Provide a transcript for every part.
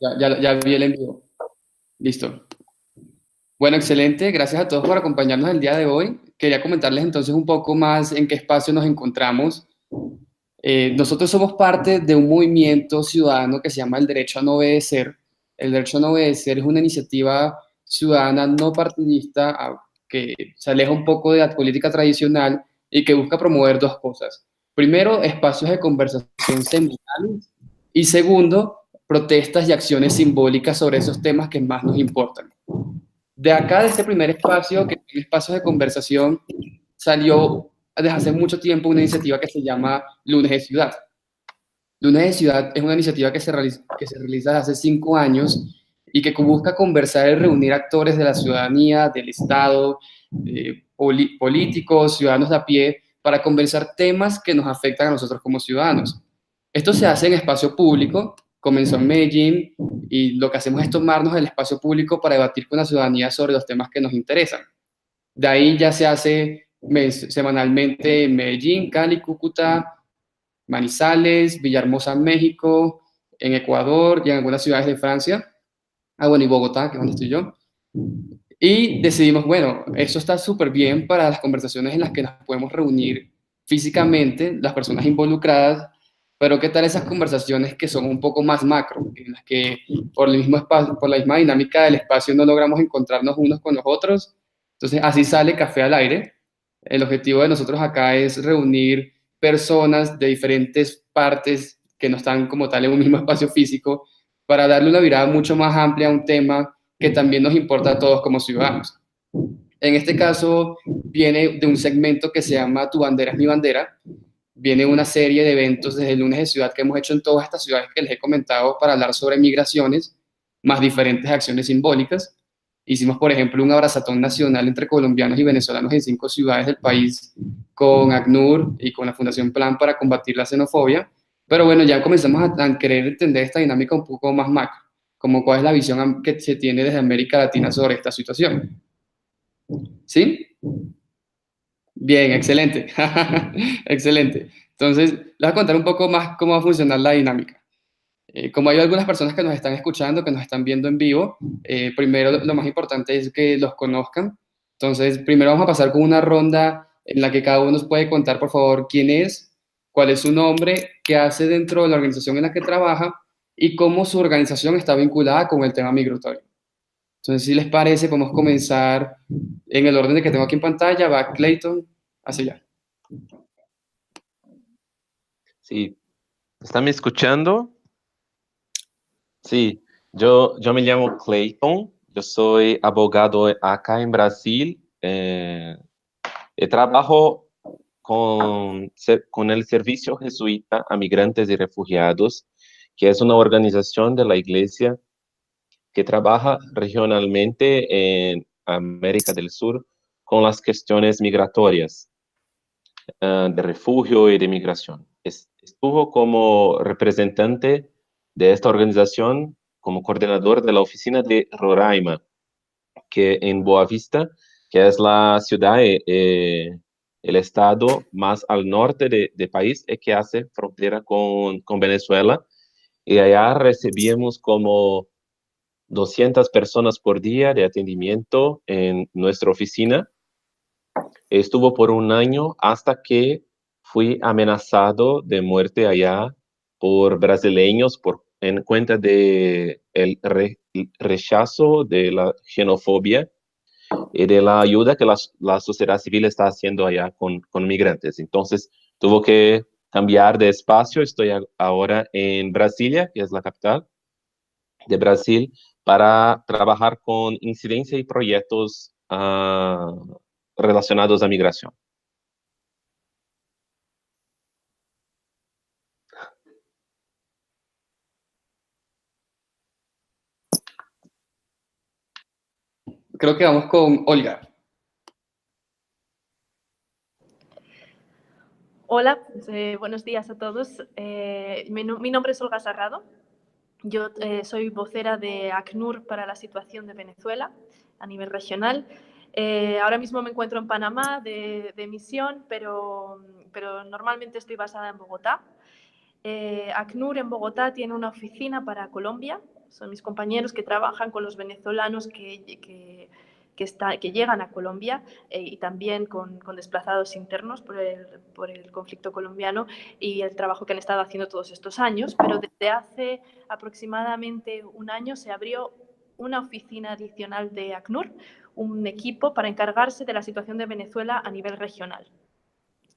Ya vi el envío. Listo. Bueno, excelente. Gracias a todos por acompañarnos el día de hoy. Quería comentarles entonces un poco más en qué espacio nos encontramos. Nosotros somos parte de un movimiento ciudadano que se llama el Derecho a No Obedecer. El Derecho a No Obedecer es una iniciativa ciudadana no partidista que se aleja un poco de la política tradicional y que busca promover dos cosas. Primero, espacios de conversación semanales y segundo, protestas y acciones simbólicas sobre esos temas que más nos importan. De acá, de este primer espacio, que es espacios de conversación, salió desde hace mucho tiempo una iniciativa que se llama Lunes de Ciudad. Lunes de Ciudad es una iniciativa que se realiza desde hace 5 años y que busca conversar y reunir actores de la ciudadanía, del Estado, políticos, ciudadanos de a pie, para conversar temas que nos afectan a nosotros como ciudadanos. Esto se hace en espacio público, comenzó en Medellín y lo que hacemos es tomarnos el espacio público para debatir con la ciudadanía sobre los temas que nos interesan. De ahí ya se hace semanalmente en Medellín, Cali, Cúcuta, Manizales, Villahermosa, México, en Ecuador y en algunas ciudades de Francia. Ah, bueno, y Bogotá, que es donde estoy yo. Y decidimos, bueno, eso está súper bien para las conversaciones en las que nos podemos reunir físicamente, las personas involucradas, pero ¿qué tal esas conversaciones que son un poco más macro, en las que por el mismo espacio, por la misma dinámica del espacio no logramos encontrarnos unos con los otros? Entonces, así sale Café al Aire. El objetivo de nosotros acá es reunir personas de diferentes partes que no están como tal en un mismo espacio físico para darle una mirada mucho más amplia a un tema que también nos importa a todos como ciudadanos. En este caso, viene de un segmento que se llama Tu bandera es mi bandera. Viene una serie de eventos desde el lunes de ciudad que hemos hecho en todas estas ciudades que les he comentado para hablar sobre migraciones, más diferentes acciones simbólicas. Hicimos, por ejemplo, un abrazatón nacional entre colombianos y venezolanos en 5 ciudades del país con ACNUR y con la Fundación Plan para combatir la xenofobia. Pero bueno, ya comenzamos a querer entender esta dinámica un poco más macro, como cuál es la visión que se tiene desde América Latina sobre esta situación. ¿Sí? Bien, excelente. Excelente. Entonces, les voy a contar un poco más cómo va a funcionar la dinámica. Como hay algunas personas que nos están escuchando, que nos están viendo en vivo, primero lo más importante es que los conozcan. Entonces, primero vamos a pasar con una ronda en la que cada uno nos puede contar, por favor, quién es, cuál es su nombre, qué hace dentro de la organización en la que trabaja y cómo su organización está vinculada con el tema migratorio. Entonces, si les parece, podemos comenzar en el orden de que tengo aquí en pantalla. Va Clayton hacia allá. Sí, ¿está me escuchando? Sí, yo me llamo Clayton, yo soy abogado acá en Brasil. Trabajo con el Servicio Jesuita a Migrantes y Refugiados, que es una organización de la Iglesia que trabaja regionalmente en América del Sur con las cuestiones migratorias, de refugio y de migración. Estuvo como representante de esta organización, como coordinador de la oficina de Roraima, que en Boavista, que es la ciudad, el estado más al norte de país, que hace frontera con Venezuela. Y allá recibíamos como 200 personas por día de atendimiento en nuestra oficina. Estuvo por un año hasta que fui amenazado de muerte allá por brasileños en cuenta de el rechazo de la xenofobia y de la ayuda que la sociedad civil está haciendo allá con migrantes. Entonces, tuvo que cambiar de espacio. Estoy ahora en Brasilia, que es la capital de Brasil, para trabajar con incidencia y proyectos relacionados a migración. Creo que vamos con Olga. Hola, buenos días a todos. Mi nombre es Olga Sarrado. Yo soy vocera de ACNUR para la situación de Venezuela a nivel regional. Ahora mismo me encuentro en Panamá de misión, pero normalmente estoy basada en Bogotá. ACNUR en Bogotá tiene una oficina para Colombia, son mis compañeros que trabajan con los venezolanos que llegan a Colombia y también con desplazados internos por el conflicto colombiano y el trabajo que han estado haciendo todos estos años. Pero desde hace aproximadamente un año se abrió una oficina adicional de ACNUR, un equipo para encargarse de la situación de Venezuela a nivel regional.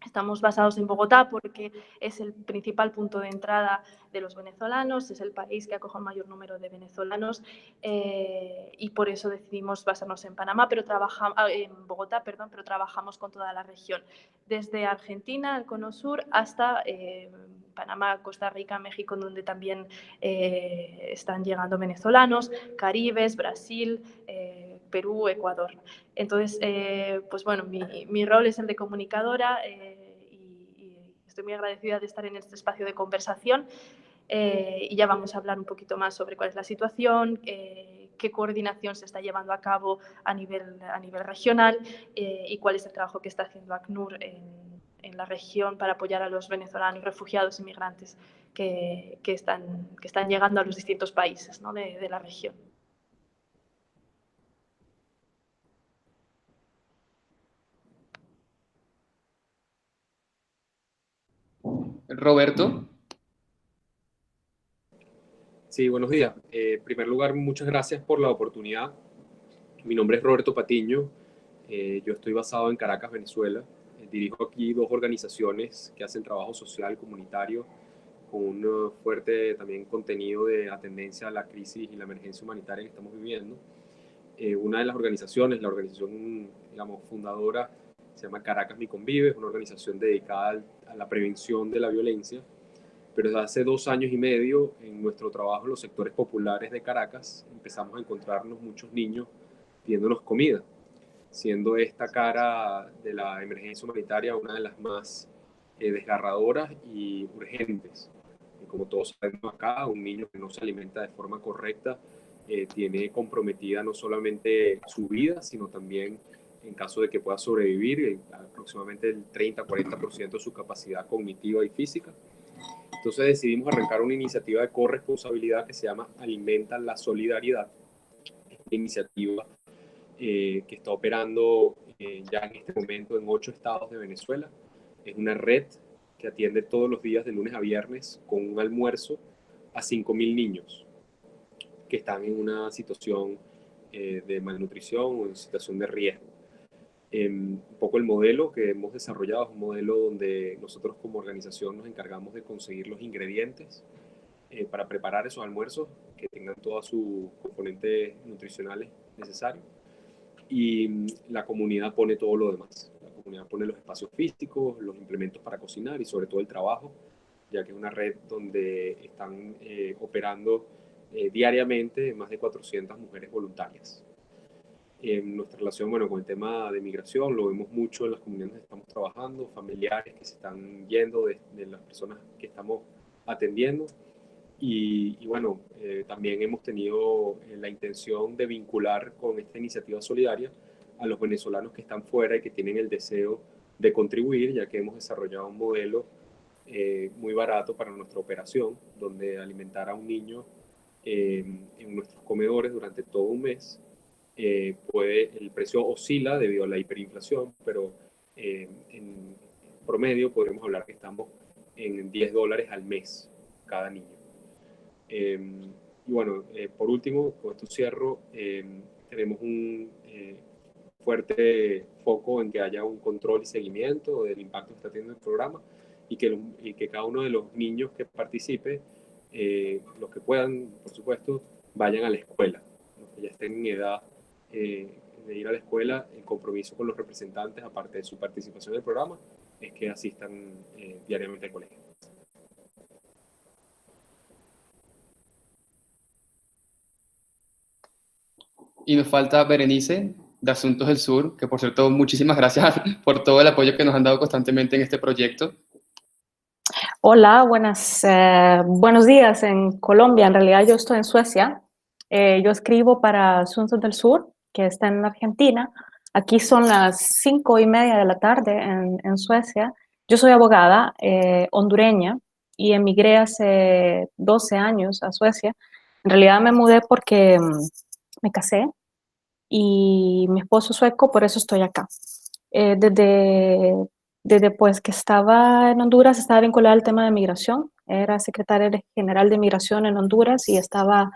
Estamos basados en Bogotá porque es el principal punto de entrada de los venezolanos, es el país que acoge el mayor número de venezolanos y por eso decidimos basarnos en en Bogotá, pero trabajamos con toda la región, desde Argentina, el Cono Sur, hasta Panamá, Costa Rica, México, donde también están llegando venezolanos, Caribes, Brasil, Perú, Ecuador. Entonces, pues bueno, mi rol es el de comunicadora y estoy muy agradecida de estar en este espacio de conversación y ya vamos a hablar un poquito más sobre cuál es la situación, qué coordinación se está llevando a cabo a nivel regional y cuál es el trabajo que está haciendo ACNUR en la región para apoyar a los venezolanos refugiados y migrantes que están llegando a los distintos países, ¿no?, de la región. Roberto. Sí, buenos días. En primer lugar, muchas gracias por la oportunidad. Mi nombre es Roberto Patiño. Yo estoy basado en Caracas, Venezuela. Dirijo aquí dos organizaciones que hacen trabajo social comunitario con un fuerte también contenido de atendencia a la crisis y la emergencia humanitaria que estamos viviendo. Una de las organizaciones, la organización, digamos, fundadora, se llama Caracas Mi Convive, es una organización dedicada a la prevención de la violencia. Pero desde hace 2 años y medio, en nuestro trabajo en los sectores populares de Caracas, empezamos a encontrarnos muchos niños pidiéndonos comida, siendo esta cara de la emergencia humanitaria una de las más desgarradoras y urgentes. Y como todos sabemos acá, un niño que no se alimenta de forma correcta tiene comprometida no solamente su vida, sino también, en caso de que pueda sobrevivir, aproximadamente el 30-40% de su capacidad cognitiva y física. Entonces decidimos arrancar una iniciativa de corresponsabilidad que se llama Alimenta la Solidaridad. Es una iniciativa que está operando ya en este momento en 8 estados de Venezuela. Es una red que atiende todos los días de lunes a viernes con un almuerzo a 5.000 niños que están en una situación de malnutrición o en situación de riesgo. Un poco el modelo que hemos desarrollado es un modelo donde nosotros como organización nos encargamos de conseguir los ingredientes para preparar esos almuerzos que tengan todos sus componentes nutricionales necesarios y la comunidad pone todo lo demás. La comunidad pone los espacios físicos, los implementos para cocinar y sobre todo el trabajo, ya que es una red donde están operando diariamente más de 400 mujeres voluntarias. En nuestra relación, bueno, con el tema de migración, lo vemos mucho en las comunidades donde estamos trabajando, familiares que se están yendo de las personas que estamos atendiendo. Y bueno, también hemos tenido la intención de vincular con esta iniciativa solidaria a los venezolanos que están fuera y que tienen el deseo de contribuir, ya que hemos desarrollado un modelo muy barato para nuestra operación, donde alimentar a un niño en nuestros comedores durante todo un mes, el precio oscila debido a la hiperinflación, pero en promedio podemos hablar que estamos en $10 al mes cada niño. Y bueno, por último, con esto cierro, tenemos un fuerte foco en que haya un control y seguimiento del impacto que está teniendo el programa y que cada uno de los niños que participe, los que puedan, por supuesto, vayan a la escuela, los que ya estén en edad de ir a la escuela. El compromiso con los representantes, aparte de su participación en el programa, es que asistan diariamente al colegio. Y nos falta Berenice, de Asuntos del Sur, que por cierto, muchísimas gracias por todo el apoyo que nos han dado constantemente en este proyecto. Hola, buenos días en Colombia. En realidad yo estoy en Suecia. Yo escribo para Asuntos del Sur, que está en Argentina. Aquí son las 5:30 de la tarde en Suecia. Yo soy abogada hondureña y emigré hace 12 años a Suecia. En realidad me mudé porque me casé y mi esposo es sueco, por eso estoy acá. Desde pues que estaba en Honduras, estaba vinculada al tema de migración. Era secretaria general de migración en Honduras y estaba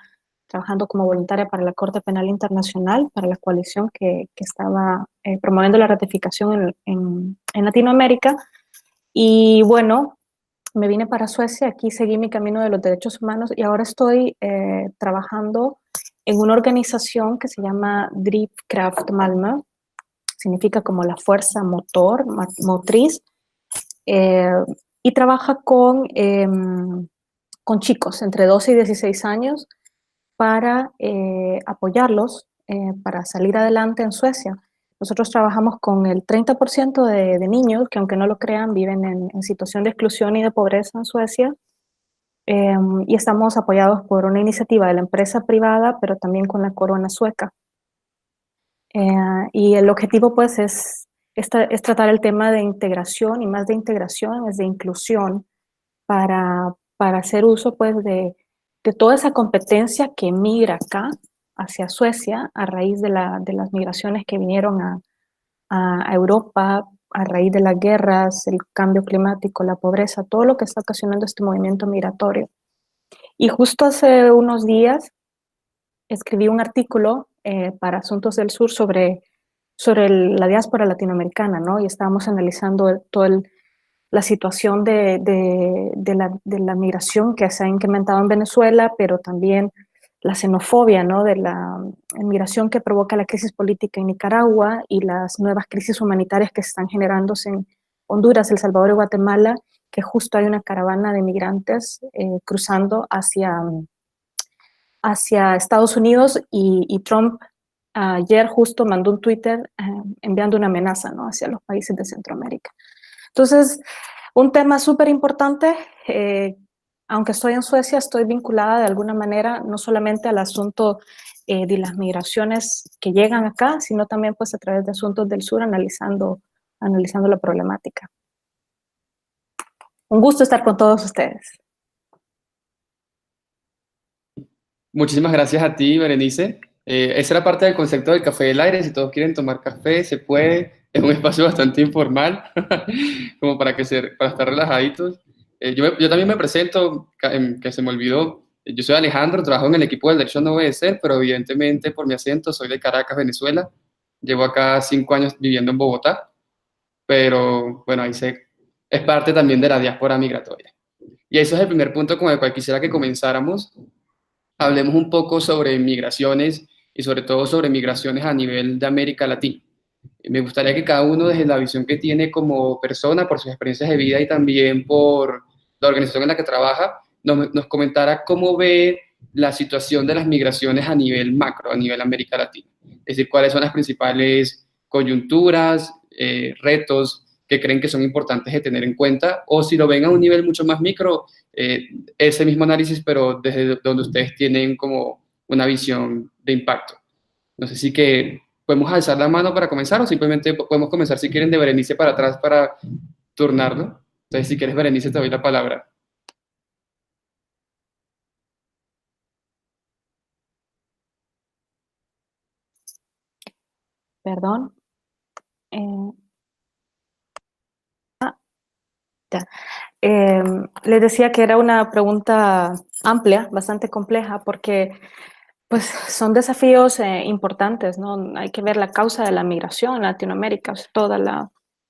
trabajando como voluntaria para la Corte Penal Internacional, para la coalición que estaba promoviendo la ratificación en Latinoamérica. Y bueno, me vine para Suecia, aquí seguí mi camino de los derechos humanos y ahora estoy trabajando en una organización que se llama Drivkraft Malmö, significa como la fuerza motor, motriz, y trabaja con chicos entre 12 y 16 años para apoyarlos para salir adelante en Suecia. Nosotros trabajamos con el 30% de niños que, aunque no lo crean, viven en situación de exclusión y de pobreza en Suecia. Y estamos apoyados por una iniciativa de la empresa privada, pero también con la corona sueca. Y el objetivo, pues, es tratar el tema de integración, y más de integración, es de inclusión, para hacer uso, pues, de toda esa competencia que migra acá hacia Suecia a raíz de las migraciones que vinieron a Europa, a raíz de las guerras, el cambio climático, la pobreza, todo lo que está ocasionando este movimiento migratorio. Y justo hace unos días escribí un artículo para Asuntos del Sur sobre la diáspora latinoamericana, ¿no? Y estábamos analizando toda la situación de la migración que se ha incrementado en Venezuela, pero también la xenofobia, ¿no? De la migración que provoca la crisis política en Nicaragua y las nuevas crisis humanitarias que se están generándose en Honduras, El Salvador y Guatemala, que justo hay una caravana de migrantes cruzando hacia Estados Unidos y Trump ayer justo mandó un Twitter enviando una amenaza, ¿no? Hacia los países de Centroamérica. Entonces, un tema súper importante. Aunque estoy en Suecia, estoy vinculada de alguna manera no solamente al asunto de las migraciones que llegan acá, sino también pues a través de Asuntos del Sur analizando la problemática. Un gusto estar con todos ustedes. Muchísimas gracias a ti, Berenice. Esa era parte del concepto del café del aire. Si todos quieren tomar café, se puede. Es un espacio bastante informal, como para estar relajaditos. Yo también me presento, que se me olvidó. Yo soy Alejandro, trabajo en el equipo del Derecho a No Obedecer, pero evidentemente por mi acento soy de Caracas, Venezuela. Llevo acá 5 años viviendo en Bogotá, pero bueno, es parte también de la diáspora migratoria. Y eso es el primer punto con el cual quisiera que comenzáramos. Hablemos un poco sobre migraciones y sobre todo sobre migraciones a nivel de América Latina. Me gustaría que cada uno, desde la visión que tiene como persona, por sus experiencias de vida y también por la organización en la que trabaja, nos comentara cómo ve la situación de las migraciones a nivel macro, a nivel América Latina. Es decir, cuáles son las principales coyunturas, retos que creen que son importantes de tener en cuenta, o si lo ven a un nivel mucho más micro, ese mismo análisis, pero desde donde ustedes tienen como una visión de impacto. No sé si que podemos alzar la mano para comenzar o simplemente podemos comenzar si quieren de Berenice para atrás para turnarlo. Entonces, si quieres, Berenice, te doy la palabra. Perdón. Les decía que era una pregunta amplia, bastante compleja, porque pues son desafíos importantes, ¿no? Hay que ver la causa de la migración en Latinoamérica, o sea,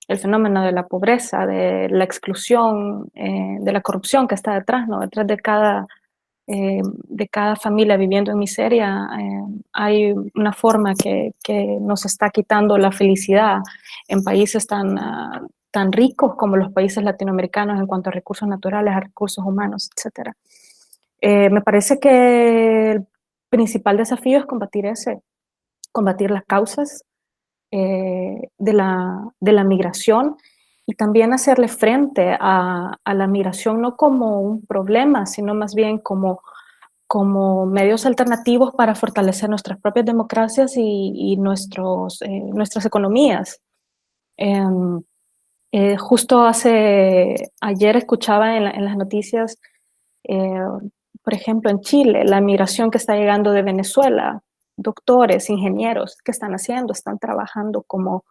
el fenómeno de la pobreza, de la exclusión, de la corrupción que está detrás, ¿no? Detrás de cada familia viviendo en miseria, hay una forma que nos está quitando la felicidad en países tan ricos como los países latinoamericanos en cuanto a recursos naturales, a recursos humanos, etc. Me parece que el principal desafío es combatir las causas de la migración y también hacerle frente a la migración no como un problema, sino más bien como medios alternativos para fortalecer nuestras propias democracias y nuestras economías. Justo ayer escuchaba en las noticias por ejemplo, en Chile, la migración que está llegando de Venezuela, doctores, ingenieros, ¿qué están haciendo? Están trabajando como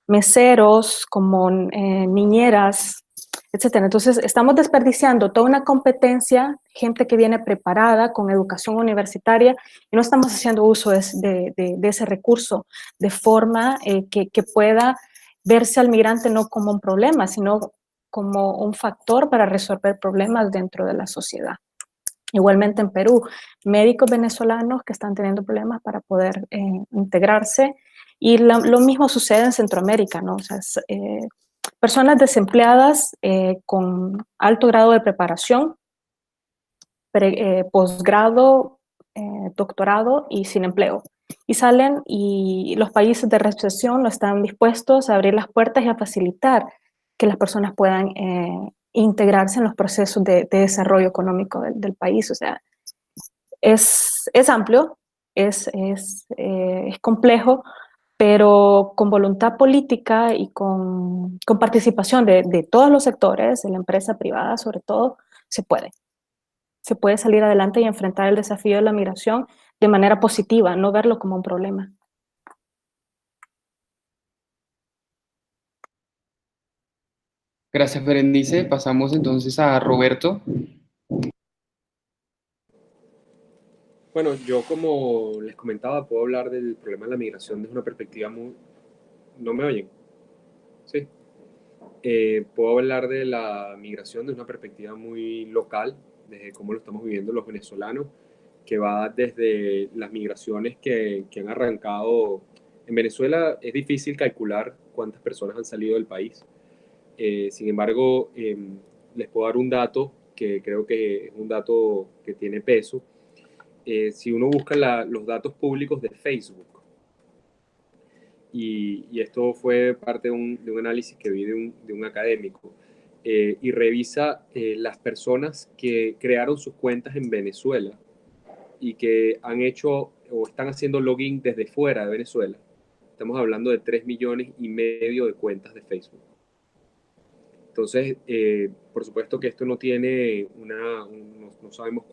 meseros, como niñeras, etcétera. Entonces, estamos desperdiciando toda una competencia, gente que viene preparada con educación universitaria, y no estamos haciendo uso de ese recurso de forma que pueda verse al migrante no como un problema, sino como un factor para resolver problemas dentro de la sociedad. Igualmente en Perú, médicos venezolanos que están teniendo problemas para poder integrarse, y lo mismo sucede en Centroamérica, ¿no? O sea, personas desempleadas con alto grado de preparación, posgrado, doctorado y sin empleo. Y salen, y los países de recepción no están dispuestos a abrir las puertas y a facilitar que las personas puedan integrarse en los procesos de desarrollo económico del país. O sea, es amplio, es complejo, pero con voluntad política y con participación de todos los sectores, de la empresa privada sobre todo, se puede. Se puede salir adelante y enfrentar el desafío de la migración de manera positiva, no verlo como un problema. Gracias, Berenice. Pasamos entonces a Roberto. Bueno, yo como les comentaba, puedo hablar del problema de la migración desde una perspectiva muy... ¿No me oyen? Sí. Puedo hablar de la migración desde una perspectiva muy local, desde cómo lo estamos viviendo los venezolanos, que va desde las migraciones que han arrancado. En Venezuela es difícil calcular cuántas personas han salido del país. Sin embargo, les puedo dar un dato que creo que es un dato que tiene peso. Si uno busca los datos públicos de Facebook, y esto fue parte de un análisis que vi de un académico, y revisa las personas que crearon sus cuentas en Venezuela y que han hecho o están haciendo login desde fuera de Venezuela. Estamos hablando de 3,5 millones de cuentas de Facebook. Entonces, por supuesto que esto no tiene no sabemos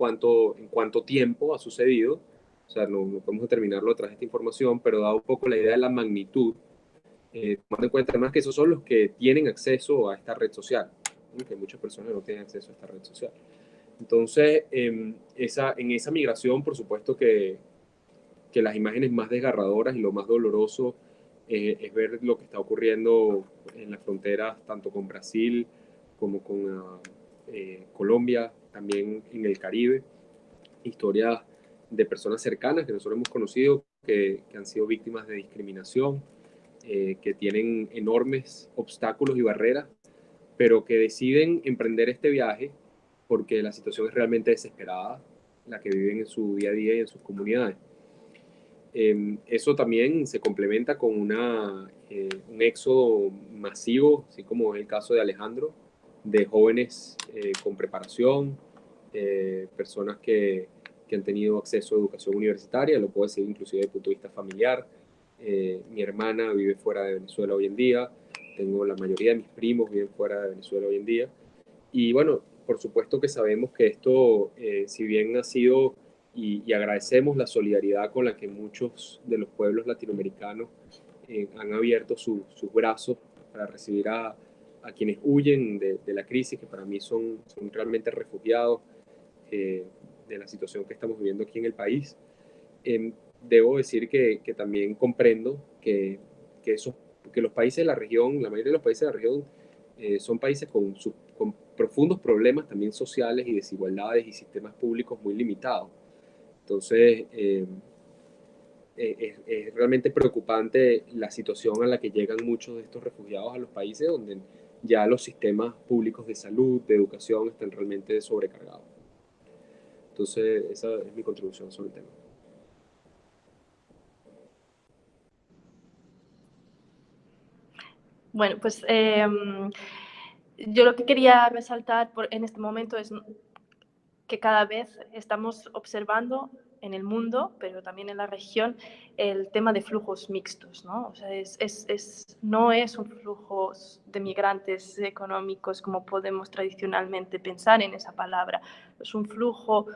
en cuánto tiempo ha sucedido, o sea, no podemos determinarlo a través de esta información, pero da un poco la idea de la magnitud, tomando en cuenta además que esos son los que tienen acceso a esta red social, ¿no? Que muchas personas no tienen acceso a esta red social. Entonces, en esa migración, por supuesto que las imágenes más desgarradoras y lo más doloroso es ver lo que está ocurriendo en las fronteras, tanto con Brasil como con Colombia, también en el Caribe. Historias de personas cercanas que nosotros hemos conocido que han sido víctimas de discriminación, que tienen enormes obstáculos y barreras, pero que deciden emprender este viaje porque la situación es realmente desesperada, la que viven en su día a día y en sus comunidades. Eso también se complementa con un éxodo masivo, así como es el caso de Alejandro, de jóvenes con preparación, personas que han tenido acceso a educación universitaria, lo puedo decir inclusive desde el punto de vista familiar. Mi hermana vive fuera de Venezuela hoy en día, tengo la mayoría de mis primos viven fuera de Venezuela hoy en día. Y bueno, por supuesto que sabemos que esto, si bien ha sido, y agradecemos la solidaridad con la que muchos de los pueblos latinoamericanos han abierto sus brazos para recibir a quienes huyen de la crisis, que para mí son realmente refugiados de la situación que estamos viviendo aquí en el país. Debo decir que también comprendo que los países de la región, la mayoría de los países de la región, son países con profundos problemas también sociales y desigualdades y sistemas públicos muy limitados. Entonces, es realmente preocupante la situación a la que llegan muchos de estos refugiados a los países donde ya los sistemas públicos de salud, de educación, están realmente sobrecargados. Entonces, esa es mi contribución sobre el tema. Bueno, pues yo lo que quería resaltar en este momento es que cada vez estamos observando en el mundo, pero también en la región, el tema de flujos mixtos, ¿no? O sea, no es un flujo de migrantes económicos como podemos tradicionalmente pensar en esa palabra. Es un flujo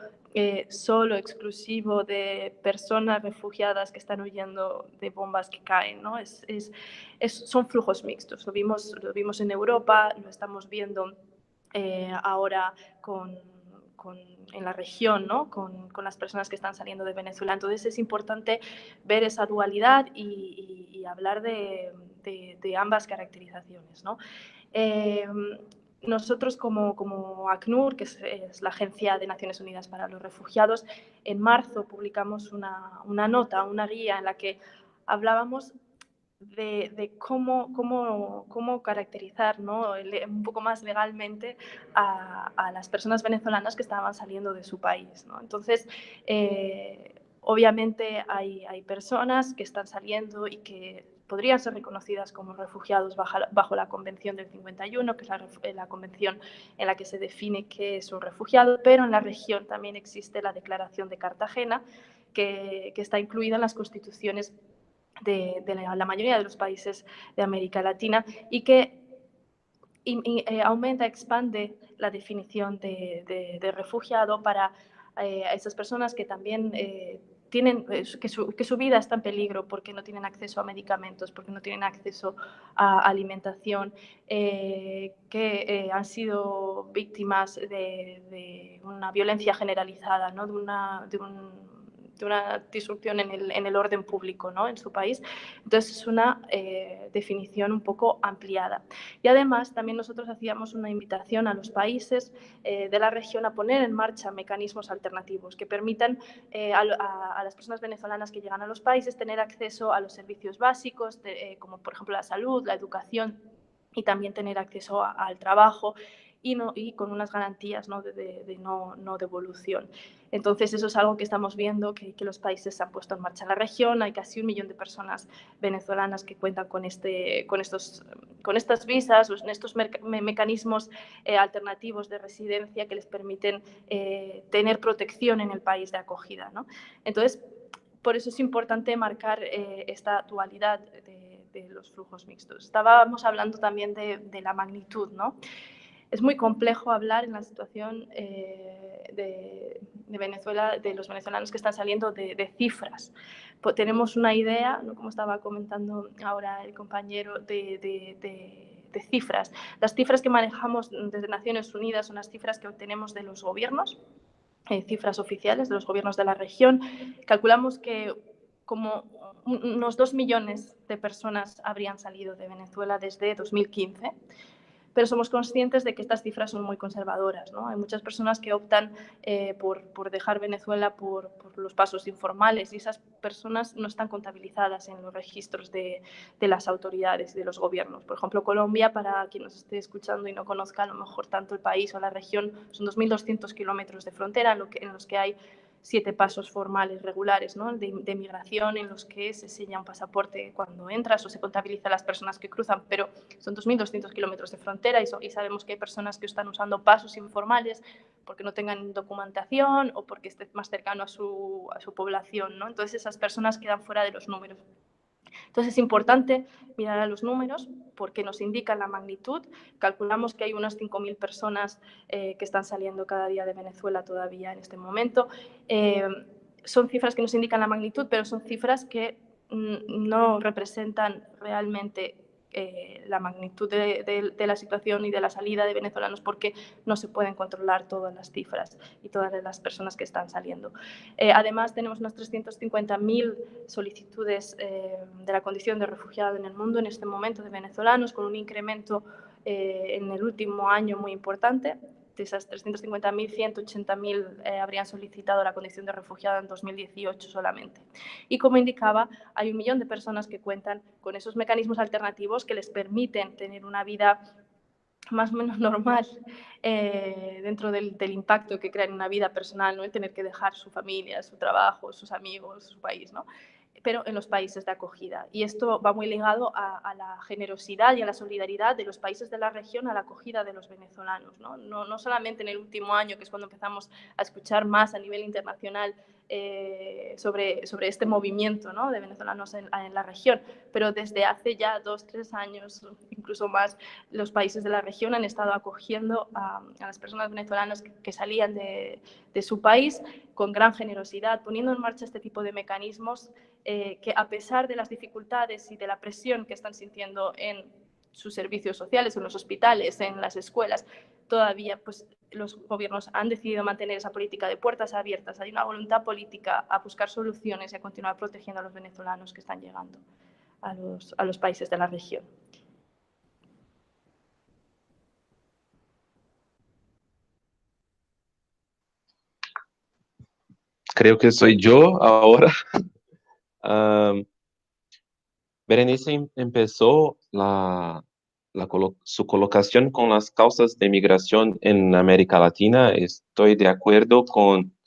solo exclusivo de personas refugiadas que están huyendo de bombas que caen, ¿no? Son flujos mixtos. Lo vimos en Europa, lo estamos viendo ahora en la región, ¿no? con las personas que están saliendo de Venezuela. Entonces es importante ver esa dualidad y hablar de ambas caracterizaciones, ¿no? Nosotros como ACNUR, que es la Agencia de Naciones Unidas para los Refugiados, en marzo publicamos una nota, una guía en la que hablábamos de cómo caracterizar, ¿no? un poco más legalmente a las personas venezolanas que estaban saliendo de su país, ¿no? Entonces, obviamente hay personas que están saliendo y que podrían ser reconocidas como refugiados bajo la Convención del 51, que es la convención en la que se define qué es un refugiado, pero en la región también existe la Declaración de Cartagena, que está incluida en las constituciones de la mayoría de los países de América Latina y que aumenta, expande la definición de refugiado para esas personas que también tienen que su vida está en peligro porque no tienen acceso a medicamentos, porque no tienen acceso a alimentación, que han sido víctimas de una violencia generalizada, ¿no? de una disrupción en el orden público, ¿no? en su país. Entonces es una definición un poco ampliada. Y además también nosotros hacíamos una invitación a los países de la región a poner en marcha mecanismos alternativos que permitan a las personas venezolanas que llegan a los países tener acceso a los servicios básicos, como por ejemplo la salud, la educación, y también tener acceso al trabajo y con unas garantías, ¿no? de no devolución. Entonces eso es algo que estamos viendo, que los países se han puesto en marcha en la región. Hay casi 1 millón de personas venezolanas que cuentan con estas visas, estos mecanismos alternativos de residencia que les permiten tener protección en el país de acogida, ¿no? Entonces, por eso es importante marcar esta dualidad de los flujos mixtos. Estábamos hablando también de la magnitud, ¿no? Es muy complejo hablar en la situación de Venezuela, de los venezolanos que están saliendo de cifras. Pues tenemos una idea, ¿no? Como estaba comentando ahora el compañero, de cifras. Las cifras que manejamos desde Naciones Unidas son las cifras que obtenemos de los gobiernos, cifras oficiales de los gobiernos de la región. Calculamos que como unos 2 millones de personas habrían salido de Venezuela desde 2015. Pero somos conscientes de que estas cifras son muy conservadoras, ¿no? Hay muchas personas que optan por dejar Venezuela por los pasos informales y esas personas no están contabilizadas en los registros de las autoridades, de los gobiernos. Por ejemplo, Colombia, para quien nos esté escuchando y no conozca a lo mejor tanto el país o la región, son 2.200 kilómetros de frontera en los que hay 7 pasos formales regulares, ¿no? de migración, en los que se sella un pasaporte cuando entras o se contabiliza a las personas que cruzan, pero son 2.200 kilómetros de frontera y sabemos que hay personas que están usando pasos informales porque no tengan documentación o porque esté más cercano a su población, ¿no? Entonces esas personas quedan fuera de los números. Entonces es importante mirar a los números porque nos indican la magnitud. Calculamos que hay unas 5.000 personas que están saliendo cada día de Venezuela todavía en este momento. Son cifras que nos indican la magnitud, pero son cifras que no representan realmente la magnitud de la situación y de la salida de venezolanos porque no se pueden controlar todas las cifras y todas las personas que están saliendo. Además, tenemos unas 350.000 solicitudes de la condición de refugiado en el mundo en este momento de venezolanos, con un incremento en el último año muy importante. De esas 350.000, 180.000 habrían solicitado la condición de refugiado en 2018 solamente. Y como indicaba, hay 1 millón de personas que cuentan con esos mecanismos alternativos que les permiten tener una vida más o menos normal dentro del impacto que crea en una vida personal, ¿no? El tener que dejar su familia, su trabajo, sus amigos, su país, ¿no? Pero en los países de acogida. Y esto va muy ligado a la generosidad y a la solidaridad de los países de la región a la acogida de los venezolanos, ¿no? No solamente en el último año, que es cuando empezamos a escuchar más a nivel internacional sobre este movimiento, ¿no?, de venezolanos en la región, pero desde hace ya 2-3 años, incluso más, los países de la región han estado acogiendo a las personas venezolanas que salían de su país con gran generosidad, poniendo en marcha este tipo de mecanismos que, a pesar de las dificultades y de la presión que están sintiendo en sus servicios sociales, en los hospitales, en las escuelas, todavía pues, los gobiernos han decidido mantener esa política de puertas abiertas. Hay una voluntad política a buscar soluciones y a continuar protegiendo a los venezolanos que están llegando a los países de la región. Creo que soy yo ahora. Berenice empezó su colocación con las causas de migración en América Latina. Estoy de acuerdo con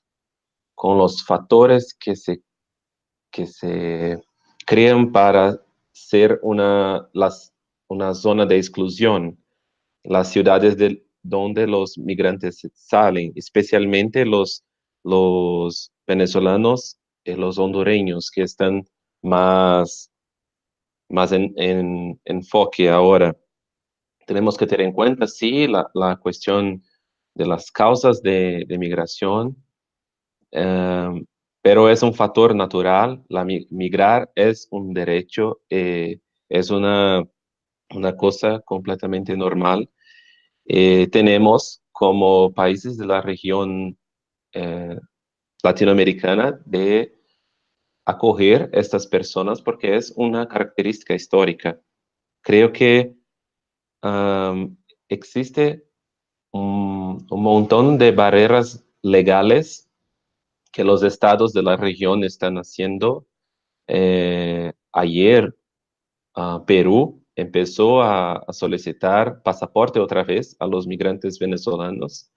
los factores que se crean para ser una zona de exclusión. Las ciudades donde los migrantes salen, especialmente los venezolanos y los hondureños que están más en enfoque ahora. Tenemos que tener en cuenta, sí, la cuestión de las causas de migración, pero es un factor natural. Migrar es un derecho, es una cosa completamente normal. Tenemos como países de la región latinoamericana de acoger a estas personas porque es una característica histórica. Creo que existe un montón de barreras legales que los estados de la región están haciendo. Ayer, Perú empezó a solicitar pasaporte otra vez a los migrantes venezolanos.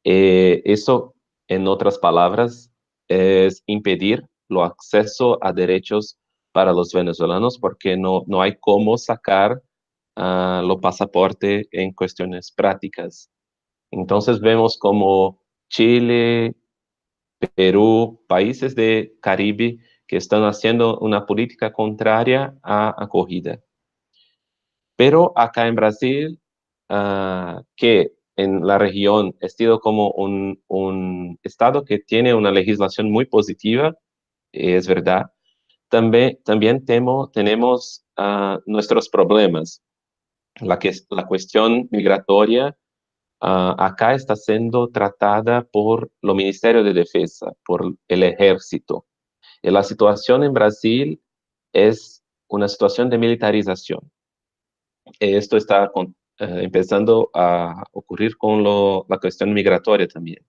Eso, en otras palabras, es impedir el acceso a derechos para los venezolanos porque no hay cómo sacar los pasaportes en cuestiones prácticas. Entonces vemos como Chile, Perú, países de Caribe que están haciendo una política contraria a acogida. Pero acá en Brasil, que en la región ha sido como un estado que tiene una legislación muy positiva, es verdad, también tenemos nuestros problemas. La cuestión migratoria acá está siendo tratada por el Ministerio de Defensa, por el Ejército. Y la situación en Brasil es una situación de militarización. Esto está empezando a ocurrir con la cuestión migratoria también.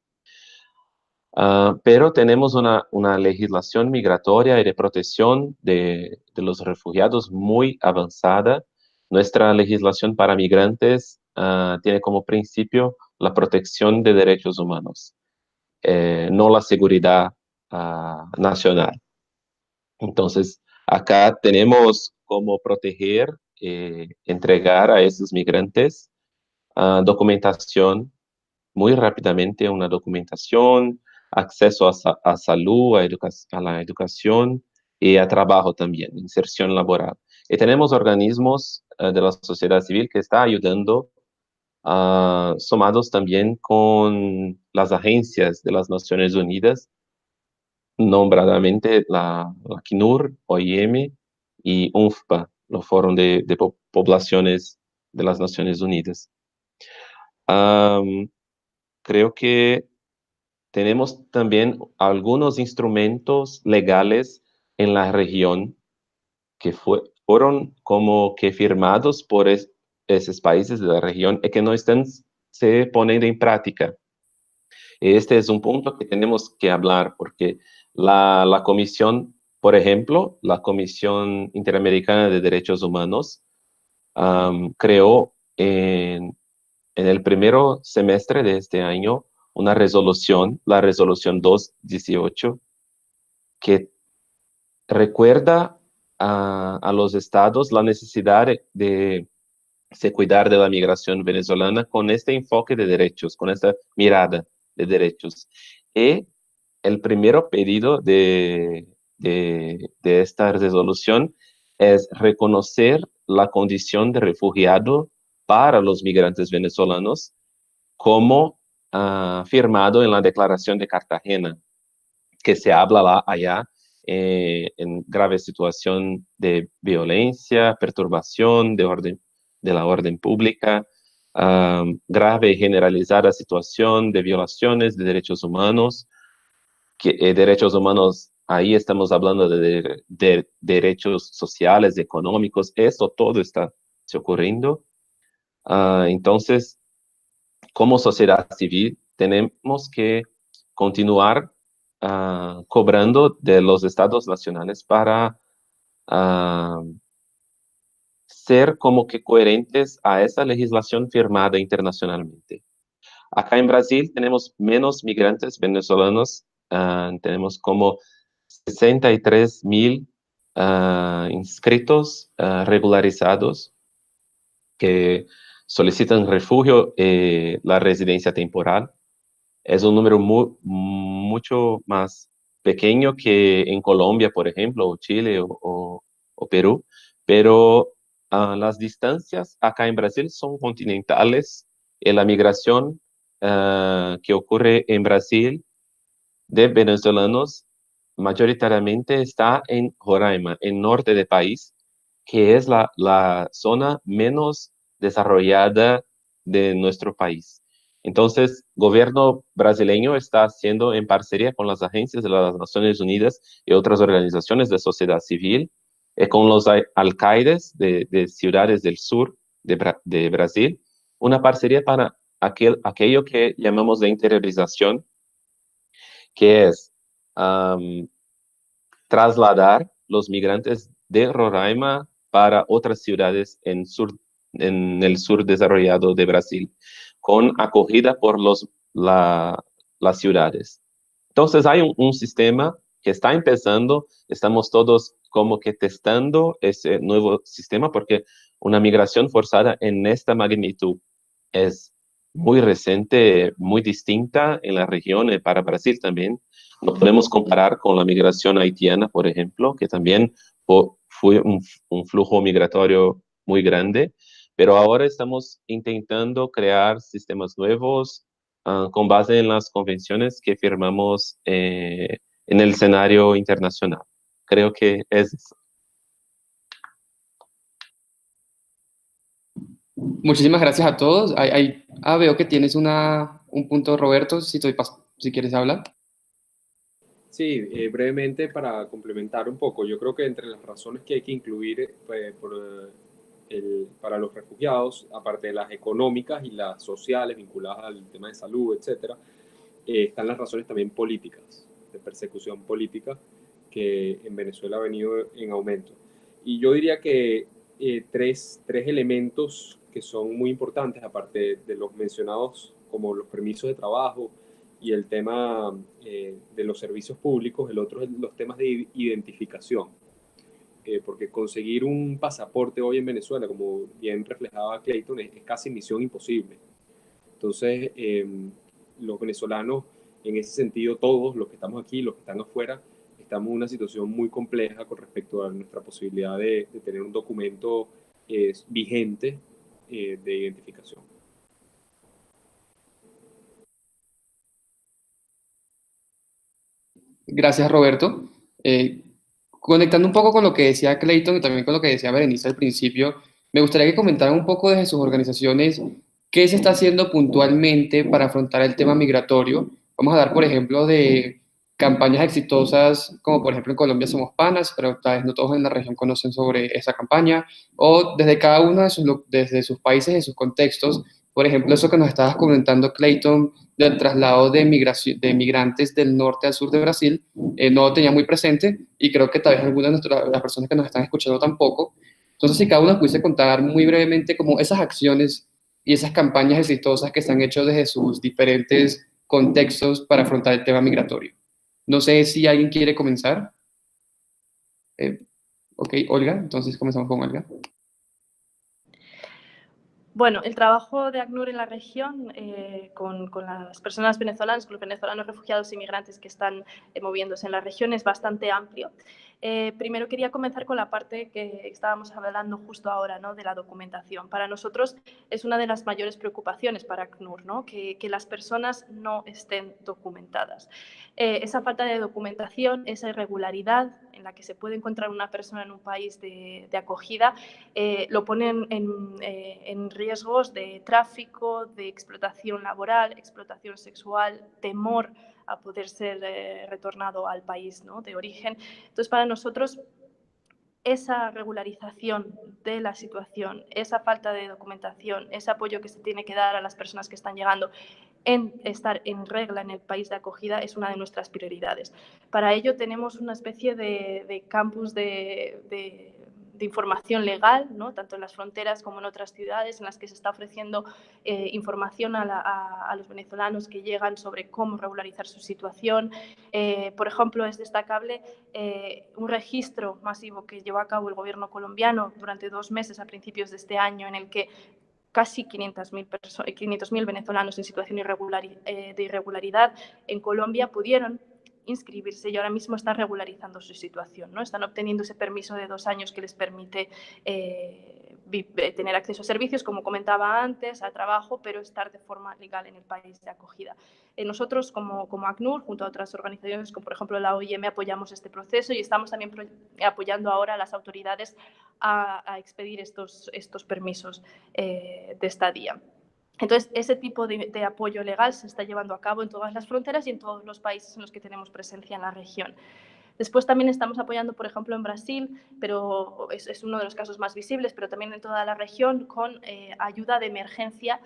Pero tenemos una legislación migratoria y de protección de los refugiados muy avanzada. Nuestra legislación para migrantes tiene como principio la protección de derechos humanos, no la seguridad nacional. Entonces, acá tenemos cómo proteger, entregar a esos migrantes documentación muy rápidamente, una documentación, acceso a salud, a la educación y a trabajo también, inserción laboral. Y tenemos organismos de la sociedad civil que está ayudando, sumados también con las agencias de las Naciones Unidas, nombradamente la ACNUR, OIM y UNFPA, el Foro de Poblaciones de las Naciones Unidas. Creo que tenemos también algunos instrumentos legales en la región que fueron como que firmados por esos países de la región y que no están se poniendo en práctica. Este es un punto que tenemos que hablar porque la Comisión, por ejemplo, la Comisión Interamericana de Derechos Humanos creó en el primer semestre de este año una resolución, la resolución 218, que recuerda a los estados la necesidad de se cuidar de la migración venezolana con este enfoque de derechos, con esta mirada de derechos. Y el primer pedido de esta resolución es reconocer la condición de refugiado para los migrantes venezolanos como firmado en la Declaración de Cartagena, que se habla allá en grave situación de violencia, perturbación de la orden pública, grave y generalizada situación de violaciones de derechos humanos, derechos humanos, ahí estamos hablando de derechos sociales, económicos, esto todo está ocurriendo. Entonces, como sociedad civil, tenemos que continuar cobrando de los estados nacionales para ser como que coherentes a esa legislación firmada internacionalmente. Acá en Brasil tenemos menos migrantes venezolanos, tenemos como 63,000 inscritos regularizados que solicitan refugio, la residencia temporal. Es un número mucho más pequeño que en Colombia, por ejemplo, o Chile o Perú, pero las distancias acá en Brasil son continentales y la migración que ocurre en Brasil de venezolanos mayoritariamente está en Roraima, en norte del país, que es la zona menos desarrollada de nuestro país. Entonces, el gobierno brasileño está haciendo en parcería con las agencias de las Naciones Unidas y otras organizaciones de sociedad civil, con los alcaldes de ciudades del sur de Brasil, una parcería para aquello que llamamos de interiorización, que es trasladar los migrantes de Roraima para otras ciudades en el sur desarrollado de Brasil, con acogida por las ciudades. Entonces hay un sistema que está empezando, estamos todos como que testando ese nuevo sistema, porque una migración forzada en esta magnitud es muy reciente, muy distinta en la región, para Brasil también. No podemos comparar con la migración haitiana, por ejemplo, que también fue un flujo migratorio muy grande, pero ahora estamos intentando crear sistemas nuevos con base en las convenciones que firmamos en el escenario internacional. Creo que es eso. Muchísimas gracias a todos. Veo que tienes un punto, Roberto, si quieres hablar. Sí, brevemente para complementar un poco, yo creo que entre las razones que hay que incluir para los refugiados, aparte de las económicas y las sociales vinculadas al tema de salud, etcétera, están las razones también políticas, de persecución política, que en Venezuela ha venido en aumento. Y yo diría que tres elementos que son muy importantes, aparte de los mencionados como los permisos de trabajo y el tema de los servicios públicos, el otro es los temas de identificación. Porque conseguir un pasaporte hoy en Venezuela, como bien reflejaba Clayton, es casi misión imposible. Entonces, los venezolanos, en ese sentido, todos los que estamos aquí, los que están afuera, estamos en una situación muy compleja con respecto a nuestra posibilidad de tener un documento vigente de identificación. Gracias, Roberto. Conectando un poco con lo que decía Clayton y también con lo que decía Berenice al principio, me gustaría que comentaran un poco desde sus organizaciones qué se está haciendo puntualmente para afrontar el tema migratorio. Vamos a dar, por ejemplo, de campañas exitosas, como por ejemplo en Colombia Somos Panas, pero tal vez no todos en la región conocen sobre esa campaña, o desde cada uno desde sus países y sus contextos. Por ejemplo, eso que nos estabas comentando, Clayton, del traslado de migrantes del norte al sur de Brasil, no lo tenía muy presente y creo que tal vez algunas de las personas que nos están escuchando tampoco. Entonces, si cada uno pudiese contar muy brevemente como esas acciones y esas campañas exitosas que se han hecho desde sus diferentes contextos para afrontar el tema migratorio. No sé si alguien quiere comenzar. Ok, Olga, entonces comenzamos con Olga. Bueno, el trabajo de ACNUR en la región con las personas venezolanas, con los venezolanos refugiados e inmigrantes que están moviéndose en la región es bastante amplio. Primero quería comenzar con la parte que estábamos hablando justo ahora, ¿no? De la documentación. Para nosotros es una de las mayores preocupaciones para ACNUR, ¿no? Que las personas no estén documentadas. Esa falta de documentación, esa irregularidad en la que se puede encontrar una persona en un país de acogida, lo ponen en riesgos de tráfico, de explotación laboral, explotación sexual, temor a poder ser retornado al país, ¿no? De origen. Entonces, para nosotros, esa regularización de la situación, esa falta de documentación, ese apoyo que se tiene que dar a las personas que están llegando en estar en regla en el país de acogida es una de nuestras prioridades. Para ello tenemos una especie de campus de información legal, ¿no? Tanto en las fronteras como en otras ciudades, en las que se está ofreciendo información a los venezolanos que llegan sobre cómo regularizar su situación. Por ejemplo, es destacable un registro masivo que llevó a cabo el gobierno colombiano durante 2 meses a principios de este año, en el que casi 500.000 venezolanos en situación de irregularidad en Colombia pudieron inscribirse y ahora mismo están regularizando su situación, ¿no? Están obteniendo ese permiso de 2 años que les permite tener acceso a servicios, como comentaba antes, a trabajo, pero estar de forma legal en el país de acogida. Nosotros, como ACNUR, junto a otras organizaciones, como por ejemplo la OIM, apoyamos este proceso y estamos también apoyando ahora a las autoridades a expedir estos permisos de estadía. Entonces, ese tipo de apoyo legal se está llevando a cabo en todas las fronteras y en todos los países en los que tenemos presencia en la región. Después también estamos apoyando, por ejemplo, en Brasil, pero es uno de los casos más visibles, pero también en toda la región, con ayuda de emergencia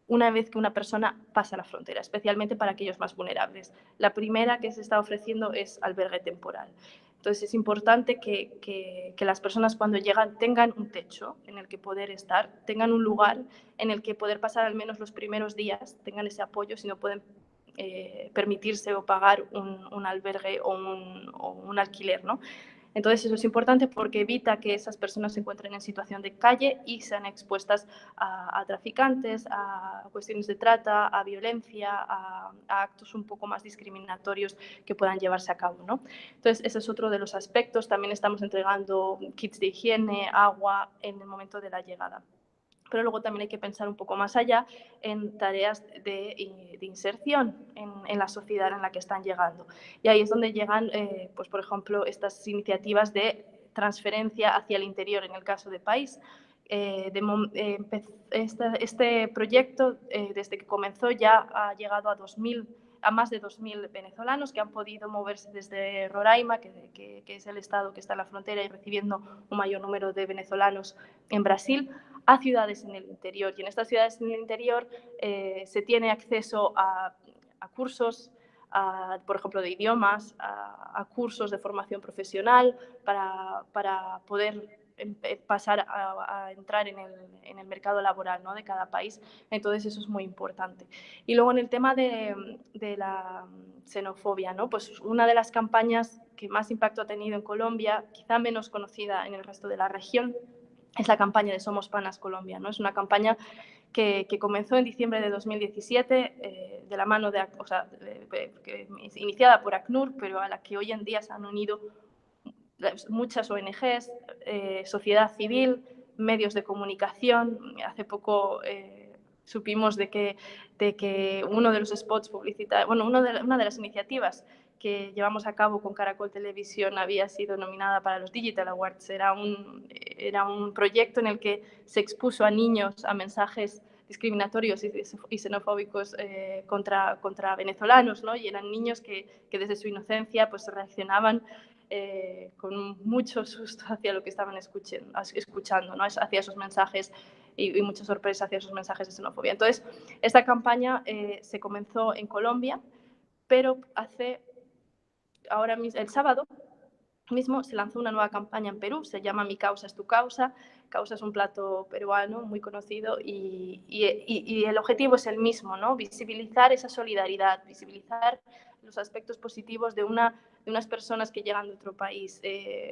una vez que una persona pasa la frontera, especialmente para aquellos más vulnerables. La primera que se está ofreciendo es albergue temporal. Entonces es importante que las personas cuando llegan tengan un techo en el que poder estar, tengan un lugar en el que poder pasar al menos los primeros días, tengan ese apoyo si no pueden permitirse o pagar un albergue o un alquiler, ¿no? Entonces eso es importante porque evita que esas personas se encuentren en situación de calle y sean expuestas a traficantes, a cuestiones de trata, a violencia, a actos un poco más discriminatorios que puedan llevarse a cabo, ¿no? Entonces ese es otro de los aspectos. También estamos entregando kits de higiene, agua en el momento de la llegada. Pero luego también hay que pensar un poco más allá en tareas de inserción en la sociedad en la que están llegando. Y ahí es donde llegan, pues, por ejemplo, estas iniciativas de transferencia hacia el interior, en el caso de país. Este proyecto, desde que comenzó, ya ha llegado a más de 2.000 venezolanos que han podido moverse desde Roraima, que es el estado que está en la frontera y recibiendo un mayor número de venezolanos en Brasil, a ciudades en el interior. Y en estas ciudades en el interior se tiene acceso a cursos, por ejemplo, de idiomas, a cursos de formación profesional para poder pasar a entrar en el mercado laboral, ¿no? De cada país. Entonces eso es muy importante. Y luego en el tema de la xenofobia, ¿no? Pues una de las campañas que más impacto ha tenido en Colombia, quizá menos conocida en el resto de la región, es la campaña de Somos Panas Colombia, ¿no? Es una campaña que comenzó en diciembre de 2017 de la mano iniciada por ACNUR, pero a la que hoy en día se han unido muchas ONGs, sociedad civil, medios de comunicación. Hace poco supimos de que uno de los spots publicitarios, bueno, una de las iniciativas que llevamos a cabo con Caracol Televisión había sido nominada para los Digital Awards. Era un proyecto en el que se expuso a niños a mensajes discriminatorios y xenofóbicos contra venezolanos, ¿no? Y eran niños que desde su inocencia pues reaccionaban con mucho susto hacia lo que estaban escuchando, ¿no? Hacia esos mensajes y mucha sorpresa hacia esos mensajes de xenofobia. Entonces, esta campaña se comenzó en Colombia, pero ahora mismo, el sábado mismo se lanzó una nueva campaña en Perú, se llama Mi causa es tu causa. Causa es un plato peruano muy conocido y el objetivo es el mismo, ¿no? Visibilizar esa solidaridad, visibilizar los aspectos positivos de unas personas que llegan de otro país,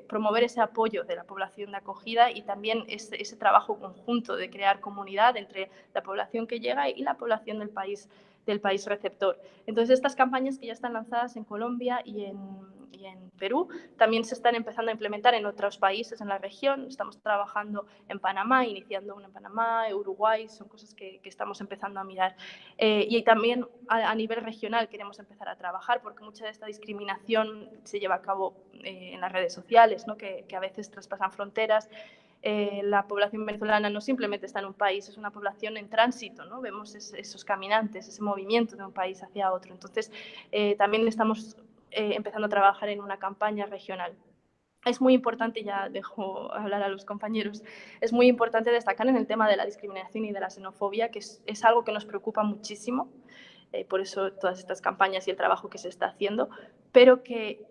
promover ese apoyo de la población de acogida y también ese trabajo conjunto de crear comunidad entre la población que llega y la población del país receptor. Entonces, estas campañas que ya están lanzadas en Colombia y en Perú también se están empezando a implementar en otros países en la región. Estamos trabajando en Panamá, iniciando una en Panamá, Uruguay, son cosas que estamos empezando a mirar. Y también a nivel regional queremos empezar a trabajar porque mucha de esta discriminación se lleva a cabo en las redes sociales, ¿no? que a veces traspasan fronteras. La población venezolana no simplemente está en un país, es una población en tránsito, ¿no? Vemos esos caminantes, ese movimiento de un país hacia otro. Entonces, también estamos empezando a trabajar en una campaña regional. Es muy importante, ya dejo hablar a los compañeros, es muy importante destacar en el tema de la discriminación y de la xenofobia, que es algo que nos preocupa muchísimo, por eso todas estas campañas y el trabajo que se está haciendo, pero que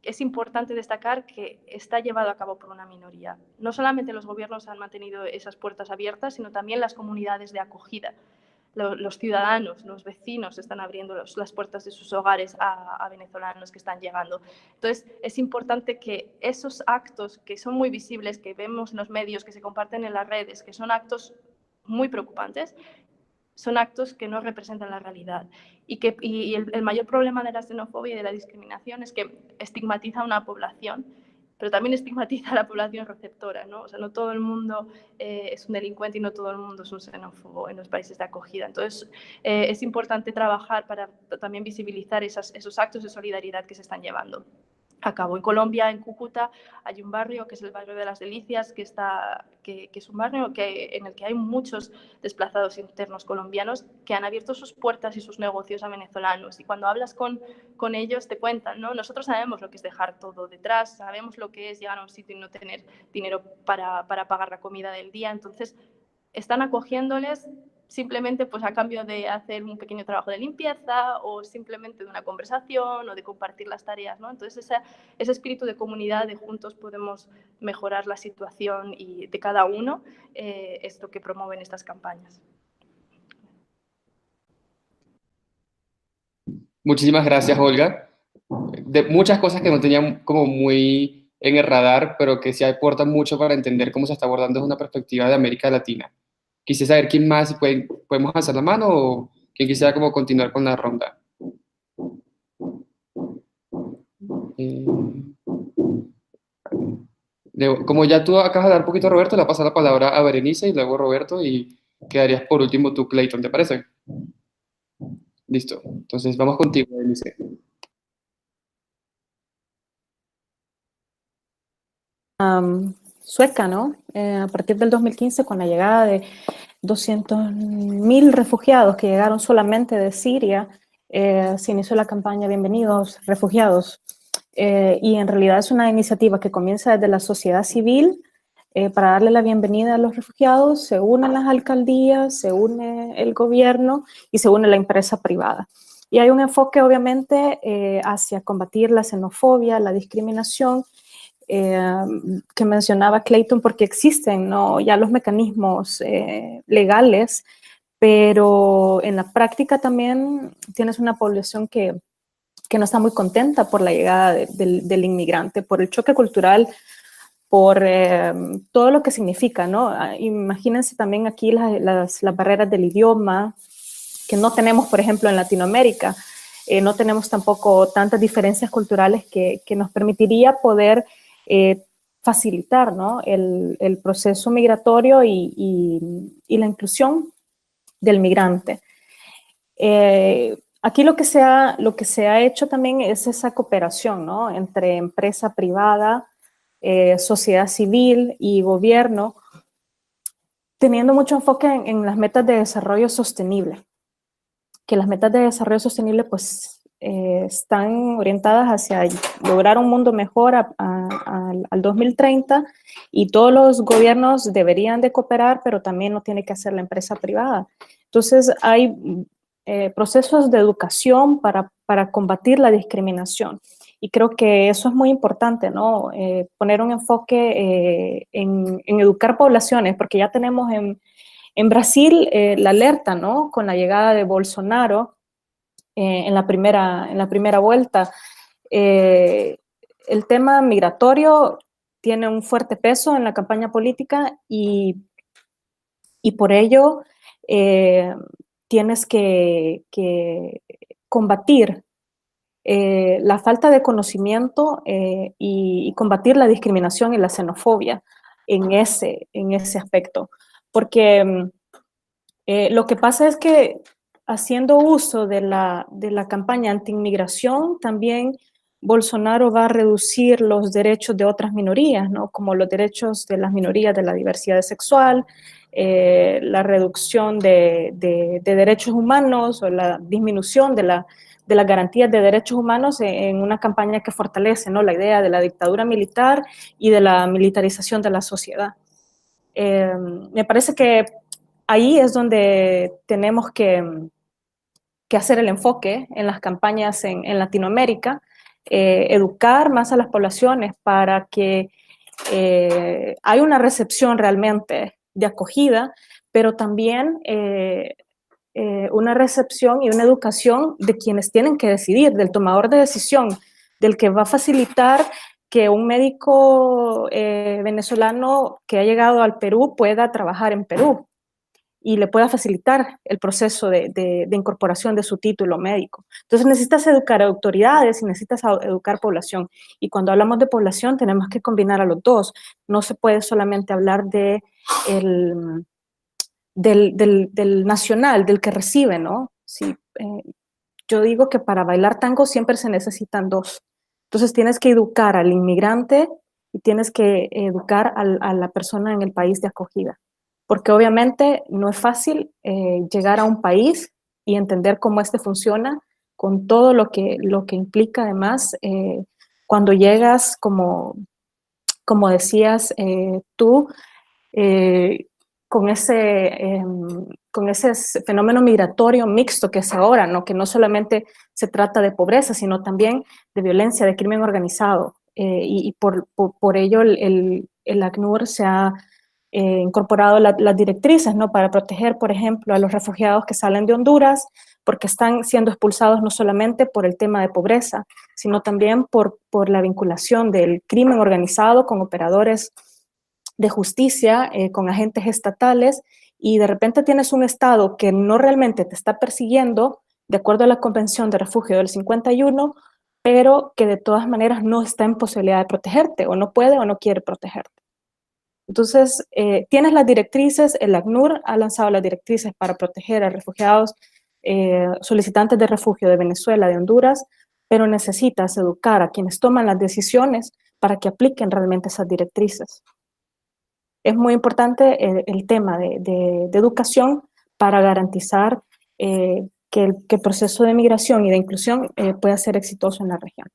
es importante destacar que está llevado a cabo por una minoría. No solamente los gobiernos han mantenido esas puertas abiertas, sino también las comunidades de acogida. Los ciudadanos, los vecinos están abriendo las puertas de sus hogares a venezolanos que están llegando. Entonces, es importante que esos actos que son muy visibles, que vemos en los medios, que se comparten en las redes, que son actos muy preocupantes, son actos que no representan la realidad. Y el mayor problema de la xenofobia y de la discriminación es que estigmatiza a una población, pero también estigmatiza a la población receptora, ¿no? O sea, no todo el mundo es un delincuente y no todo el mundo es un xenófobo en los países de acogida. Entonces, es importante trabajar para también visibilizar esos actos de solidaridad que se están llevando a cabo. En Colombia, en Cúcuta, hay un barrio que es el barrio de las Delicias, que es un barrio en el que hay muchos desplazados internos colombianos que han abierto sus puertas y sus negocios a venezolanos. Y cuando hablas con ellos te cuentan, ¿no? Nosotros sabemos lo que es dejar todo detrás, sabemos lo que es llegar a un sitio y no tener dinero para pagar la comida del día. Entonces, están acogiéndoles simplemente pues a cambio de hacer un pequeño trabajo de limpieza o simplemente de una conversación o de compartir las tareas, ¿no? Entonces ese espíritu de comunidad, de juntos podemos mejorar la situación y de cada uno, es lo que promueven estas campañas. Muchísimas gracias, Olga. De muchas cosas que no tenía como muy en el radar, pero que sí aportan mucho para entender cómo se está abordando desde una perspectiva de América Latina. Quisiera saber quién más, podemos alzar la mano o quién quisiera como continuar con la ronda. Como ya tú acabas de dar un poquito, Roberto, le voy a pasar la palabra a Berenice y luego Roberto y quedarías por último tú, Clayton, ¿te parece? Listo. Entonces vamos contigo, Berenice. Sueca, ¿no? A partir del 2015, con la llegada de 200.000 refugiados que llegaron solamente de Siria, se inició la campaña Bienvenidos Refugiados. Y en realidad es una iniciativa que comienza desde la sociedad civil para darle la bienvenida a los refugiados. Se unen las alcaldías, se une el gobierno y se une la empresa privada. Y hay un enfoque obviamente hacia combatir la xenofobia, la discriminación, que mencionaba Clayton, porque existen, ¿no?, ya los mecanismos legales, pero en la práctica también tienes una población que no está muy contenta por la llegada del inmigrante, por el choque cultural, por todo lo que significa, ¿no? Imagínense también aquí las barreras del idioma, que no tenemos, por ejemplo, en Latinoamérica. No tenemos tampoco tantas diferencias culturales que nos permitiría poder facilitar, ¿no?, el proceso migratorio y la inclusión del migrante. Aquí lo que se ha hecho también es esa cooperación, ¿no?, entre empresa privada, sociedad civil y gobierno, teniendo mucho enfoque en las metas de desarrollo sostenible, que las metas de desarrollo sostenible pues están orientadas hacia lograr un mundo mejor al 2030, y todos los gobiernos deberían de cooperar, pero también lo tiene que hacer la empresa privada. Entonces hay procesos de educación para combatir la discriminación, y creo que eso es muy importante, ¿no? Poner un enfoque en educar poblaciones, porque ya tenemos en Brasil la alerta, ¿no?, con la llegada de Bolsonaro, en la primera vuelta. El tema migratorio tiene un fuerte peso en la campaña política y por ello tienes que combatir la falta de conocimiento y combatir la discriminación y la xenofobia en ese aspecto. Porque lo que pasa es que haciendo uso de la campaña anti-inmigración, también Bolsonaro va a reducir los derechos de otras minorías, ¿no? Como los derechos de las minorías de la diversidad sexual, la reducción de derechos humanos o la disminución de las garantías de derechos humanos en una campaña que fortalece, ¿no?, la idea de la dictadura militar y de la militarización de la sociedad. Me parece que ahí es donde tenemos que hacer el enfoque en las campañas en Latinoamérica, educar más a las poblaciones para que haya una recepción realmente de acogida, pero también una recepción y una educación de quienes tienen que decidir, del tomador de decisión, del que va a facilitar que un médico venezolano que ha llegado al Perú pueda trabajar en Perú y le pueda facilitar el proceso de incorporación de su título médico. Entonces necesitas educar a autoridades y necesitas educar población. Y cuando hablamos de población tenemos que combinar a los dos. No se puede solamente hablar del nacional, del que recibe, ¿no? Sí, yo digo que para bailar tango siempre se necesitan dos. Entonces tienes que educar al inmigrante y tienes que educar a la persona en el país de acogida. Porque obviamente no es fácil llegar a un país y entender cómo este funciona, con todo lo que implica además cuando llegas, como decías tú, con ese fenómeno migratorio mixto que es ahora, ¿no? Que no solamente se trata de pobreza, sino también de violencia, de crimen organizado. Y por ello el ACNUR se ha incorporado las directrices, ¿no?, para proteger, por ejemplo, a los refugiados que salen de Honduras, porque están siendo expulsados no solamente por el tema de pobreza, sino también por la vinculación del crimen organizado con operadores de justicia, con agentes estatales, y de repente tienes un Estado que no realmente te está persiguiendo, de acuerdo a la Convención de Refugio del 51, pero que de todas maneras no está en posibilidad de protegerte, o no puede o no quiere protegerte. Entonces, tienes las directrices, el ACNUR ha lanzado las directrices para proteger a refugiados, solicitantes de refugio de Venezuela, de Honduras, pero necesitas educar a quienes toman las decisiones para que apliquen realmente esas directrices. Es muy importante el tema de educación para garantizar que el proceso de migración y de inclusión pueda ser exitoso en la región.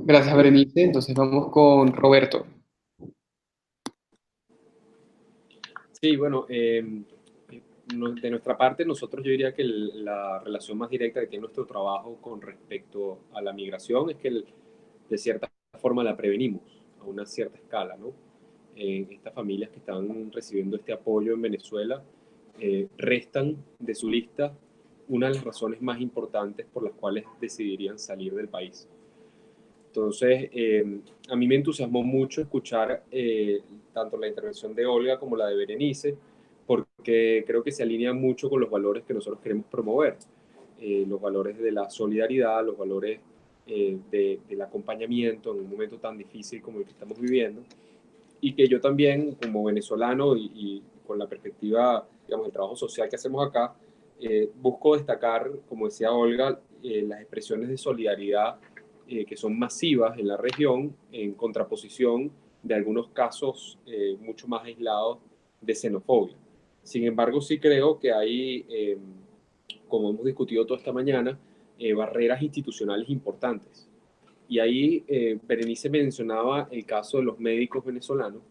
Gracias, Berenice. Entonces vamos con Roberto. Sí, bueno, de nuestra parte, nosotros yo diría que la relación más directa que tiene nuestro trabajo con respecto a la migración es que de cierta forma la prevenimos a una cierta escala, ¿no? Estas familias que están recibiendo este apoyo en Venezuela restan de su lista una de las razones más importantes por las cuales decidirían salir del país. Entonces, a mí me entusiasmó mucho escuchar tanto la intervención de Olga como la de Berenice, porque creo que se alinean mucho con los valores que nosotros queremos promover, los valores de la solidaridad, los valores del acompañamiento en un momento tan difícil como el que estamos viviendo, y que yo también, como venezolano y con la perspectiva, digamos, del trabajo social que hacemos acá, busco destacar, como decía Olga, las expresiones de solidaridad que son masivas en la región, en contraposición de algunos casos mucho más aislados de xenofobia. Sin embargo, sí creo que hay, como hemos discutido toda esta mañana, barreras institucionales importantes. Y ahí Berenice mencionaba el caso de los médicos venezolanos,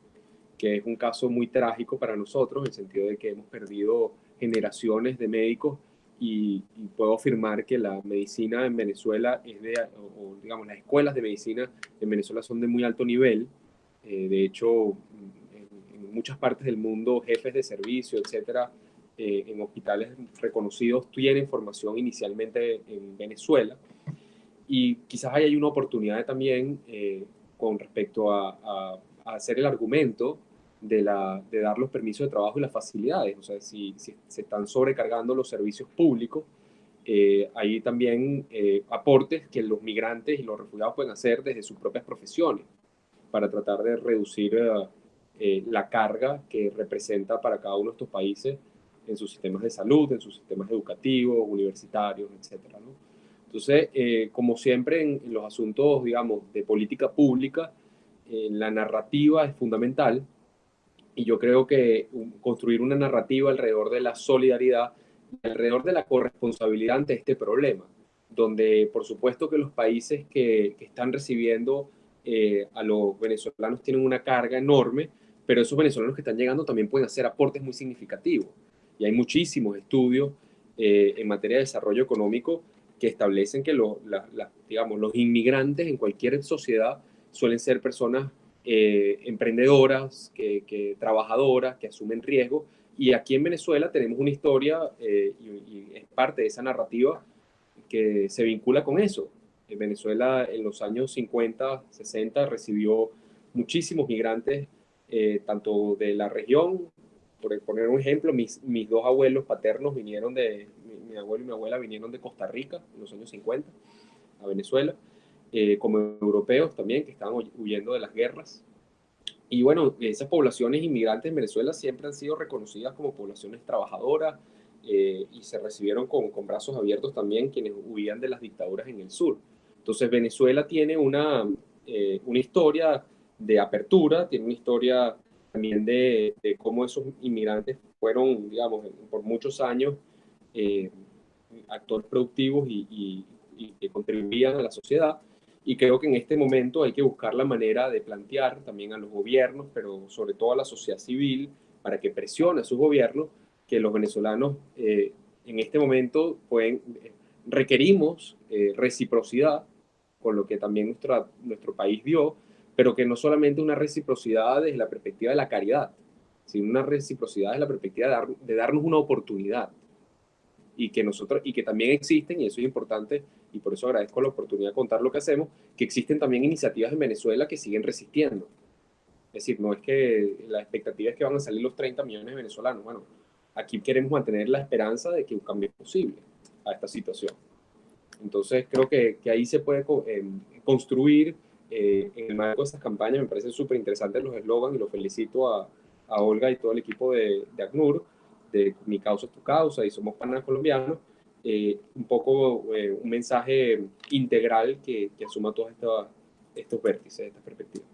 que es un caso muy trágico para nosotros, en el sentido de que hemos perdido generaciones de médicos y puedo afirmar que la medicina en Venezuela o digamos, las escuelas de medicina en Venezuela son de muy alto nivel. De hecho, en muchas partes del mundo, jefes de servicio, etcétera, en hospitales reconocidos, tienen formación inicialmente en Venezuela. Y quizás ahí hay una oportunidad también con respecto a hacer el argumento de dar los permisos de trabajo y las facilidades. O sea, si se están sobrecargando los servicios públicos, hay también aportes que los migrantes y los refugiados pueden hacer desde sus propias profesiones para tratar de reducir la carga que representa para cada uno de estos países en sus sistemas de salud, en sus sistemas educativos, universitarios, etcétera, ¿no? Entonces, como siempre en los asuntos, digamos, de política pública, la narrativa es fundamental, y yo creo que construir una narrativa alrededor de la solidaridad, alrededor de la corresponsabilidad ante este problema, donde por supuesto que los países que están recibiendo a los venezolanos tienen una carga enorme, pero esos venezolanos que están llegando también pueden hacer aportes muy significativos. Y hay muchísimos estudios en materia de desarrollo económico que establecen que digamos, los inmigrantes en cualquier sociedad suelen ser personas emprendedoras, trabajadoras, que asumen riesgo. Y aquí en Venezuela tenemos una historia y es parte de esa narrativa que se vincula con eso. En Venezuela en los años 50, 60 recibió muchísimos migrantes, tanto de la región, por poner un ejemplo, mis dos abuelos paternos vinieron mi abuelo y mi abuela vinieron de Costa Rica en los años 50 a Venezuela, como europeos también, que estaban huyendo de las guerras. Y bueno, esas poblaciones inmigrantes en Venezuela siempre han sido reconocidas como poblaciones trabajadoras y se recibieron con brazos abiertos también quienes huían de las dictaduras en el sur. Entonces Venezuela tiene una historia de apertura, tiene una historia también de cómo esos inmigrantes fueron, digamos, por muchos años actores productivos y que contribuían a la sociedad. Y creo que en este momento hay que buscar la manera de plantear también a los gobiernos, pero sobre todo a la sociedad civil, para que presione a sus gobiernos, que los venezolanos en este momento requerimos reciprocidad, con lo que también nuestro país dio, pero que no solamente una reciprocidad desde la perspectiva de la caridad, sino una reciprocidad desde la perspectiva de darnos una oportunidad. Y que también existen, y eso es importante, y por eso agradezco la oportunidad de contar lo que hacemos, que existen también iniciativas en Venezuela que siguen resistiendo. Es decir, no es que la expectativa es que van a salir los 30 millones de venezolanos. Bueno, aquí queremos mantener la esperanza de que un cambio es posible a esta situación. Entonces creo que ahí se puede construir en el marco de estas campañas. Me parecen súper interesantes los eslogans y los felicito a Olga y todo el equipo de ACNUR, de Mi Causa es Tu Causa y Somos Panas Colombianos, un poco un mensaje integral que asuma todos estos vértices, estas perspectivas.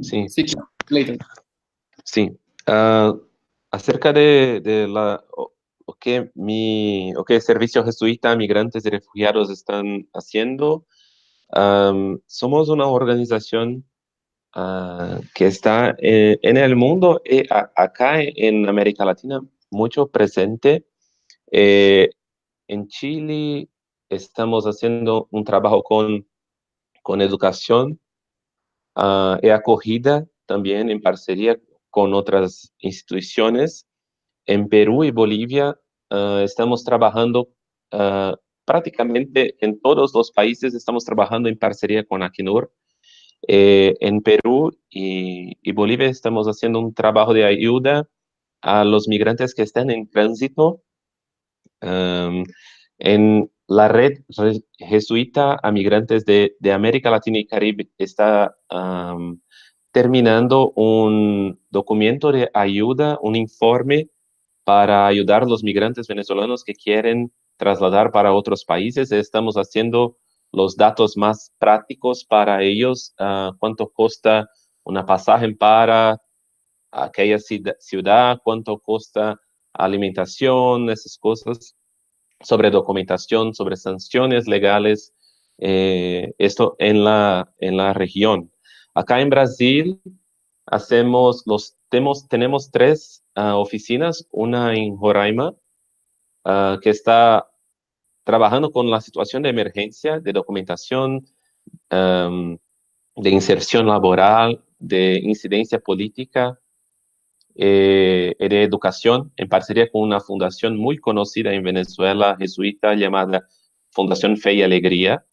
Sí, Sí, Clayton. sí. Acerca de o que el Servicio Jesuita a Migrantes y Refugiados están haciendo, somos una organización que está en el mundo, acá en América Latina, mucho presente. En Chile estamos haciendo un trabajo con educación y acogida también en parcería con otras instituciones. En Perú y Bolivia estamos trabajando prácticamente en todos los países, estamos trabajando en parcería con ACNUR. En Perú y Bolivia estamos haciendo un trabajo de ayuda a los migrantes que están en tránsito. En la red jesuita a migrantes de América Latina y Caribe está terminando un documento de ayuda, un informe para ayudar a los migrantes venezolanos que quieren trasladar para otros países. Estamos haciendo los datos más prácticos para ellos, cuánto cuesta una pasaje para aquella ciudad, cuánto cuesta alimentación, esas cosas, sobre documentación, sobre sanciones legales, esto en la región. Acá en Brasil tenemos tres oficinas, una en Roraima, que está trabajando con la situación de emergencia, de documentación, de inserción laboral, de incidencia política y de educación, en parcería con una fundación muy conocida en Venezuela, jesuita, llamada Fundación Fe y Alegría.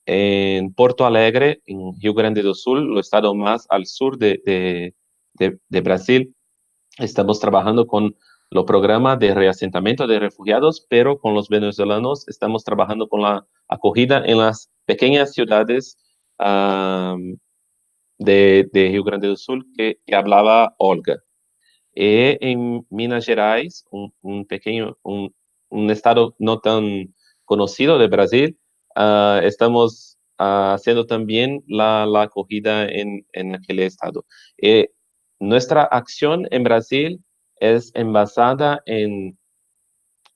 En Porto Alegre, en Rio Grande do Sul, el estado más al sur de Brasil, estamos trabajando con los programas de reasentamiento de refugiados, pero con los venezolanos estamos trabajando con la acogida en las pequeñas ciudades de Rio Grande do Sul que hablaba Olga. En Minas Gerais, un estado no tan conocido de Brasil, estamos haciendo también la acogida en aquel estado. Nuestra acción en Brasil es basada en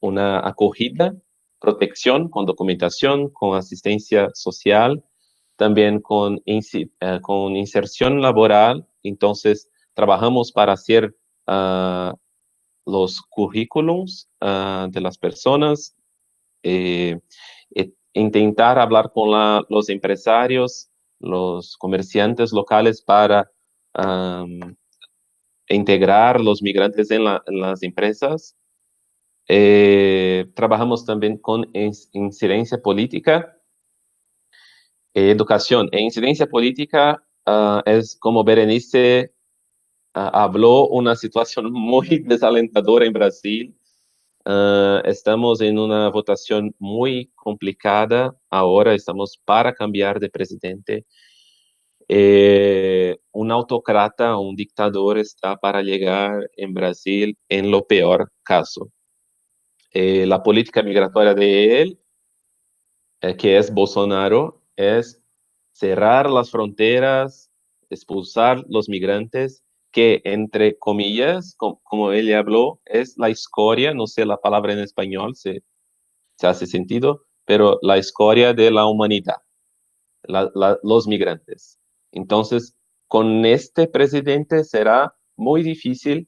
una acogida, protección con documentación, con asistencia social, también con inserción laboral. Entonces, trabajamos para hacer los currículums de las personas, intentar hablar con los empresarios, los comerciantes locales para integrar los migrantes en las empresas. Trabajamos también con incidencia política, educación. Incidencia política es, como Berenice habló, una situación muy desalentadora en Brasil. Estamos en una votación muy complicada. Ahora estamos para cambiar de presidente. Un autócrata, un dictador está para llegar en Brasil en lo peor caso. La política migratoria de él, que es Bolsonaro, es cerrar las fronteras, expulsar los migrantes, que entre comillas, como él habló, es la escoria, no sé la palabra en español, se hace sentido, pero la escoria de la humanidad, los migrantes. Entonces, con este presidente será muy difícil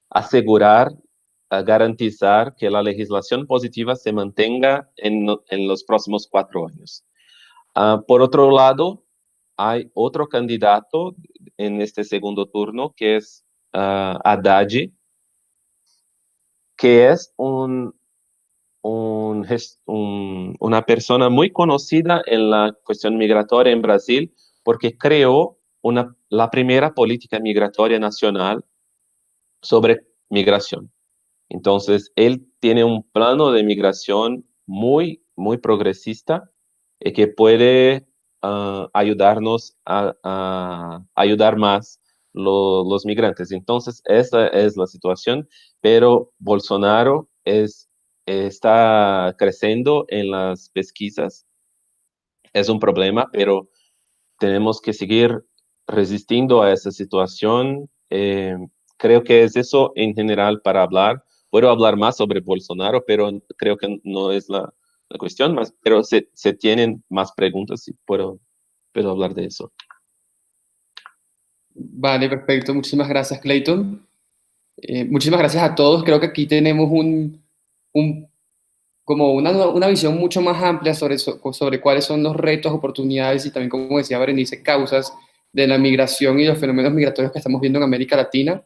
asegurar, garantizar que la legislación positiva se mantenga en los próximos 4 años. Por otro lado, hay otro candidato en este segundo turno, que es Haddad, que es una persona muy conocida en la cuestión migratoria en Brasil, porque creó la primera política migratoria nacional sobre migración. Entonces, él tiene un plano de migración muy, muy progresista y que puede ayudarnos a ayudar más los migrantes. Entonces, esa es la situación, pero Bolsonaro está creciendo en las pesquisas. Es un problema, pero tenemos que seguir resistiendo a esa situación. Creo que es eso en general para hablar. Puedo hablar más sobre Bolsonaro, pero creo que no es la cuestión, pero se tienen más preguntas y puedo hablar de eso. Vale, perfecto. Muchísimas gracias, Clayton. Muchísimas gracias a todos. Creo que aquí tenemos como una visión mucho más amplia sobre cuáles son los retos, oportunidades y también, como decía Berenice, causas de la migración y los fenómenos migratorios que estamos viendo en América Latina.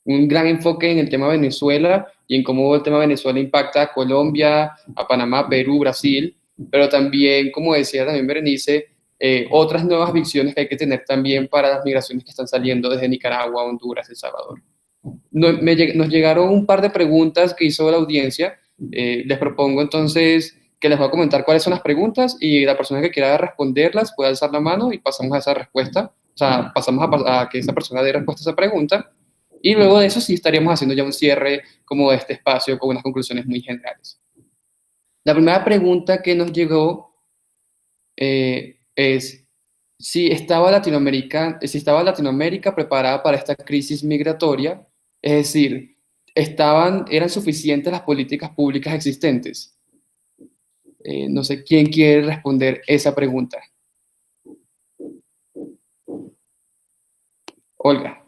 Un gran enfoque en el tema Venezuela y en cómo el tema Venezuela impacta a Colombia, a Panamá, Perú, Brasil, pero también, como decía también Berenice, otras nuevas visiones que hay que tener también para las migraciones que están saliendo desde Nicaragua, Honduras, El Salvador. Nos llegaron un par de preguntas que hizo la audiencia. Les propongo entonces que les voy a comentar cuáles son las preguntas y la persona que quiera responderlas puede alzar la mano y pasamos a esa respuesta. O sea, pasamos a que esa persona dé respuesta a esa pregunta. Y luego de eso sí estaríamos haciendo ya un cierre como de este espacio con unas conclusiones muy generales. La primera pregunta que nos llegó es si estaba Latinoamérica preparada para esta crisis migratoria, es decir, eran suficientes las políticas públicas existentes. No sé quién quiere responder esa pregunta. Olga.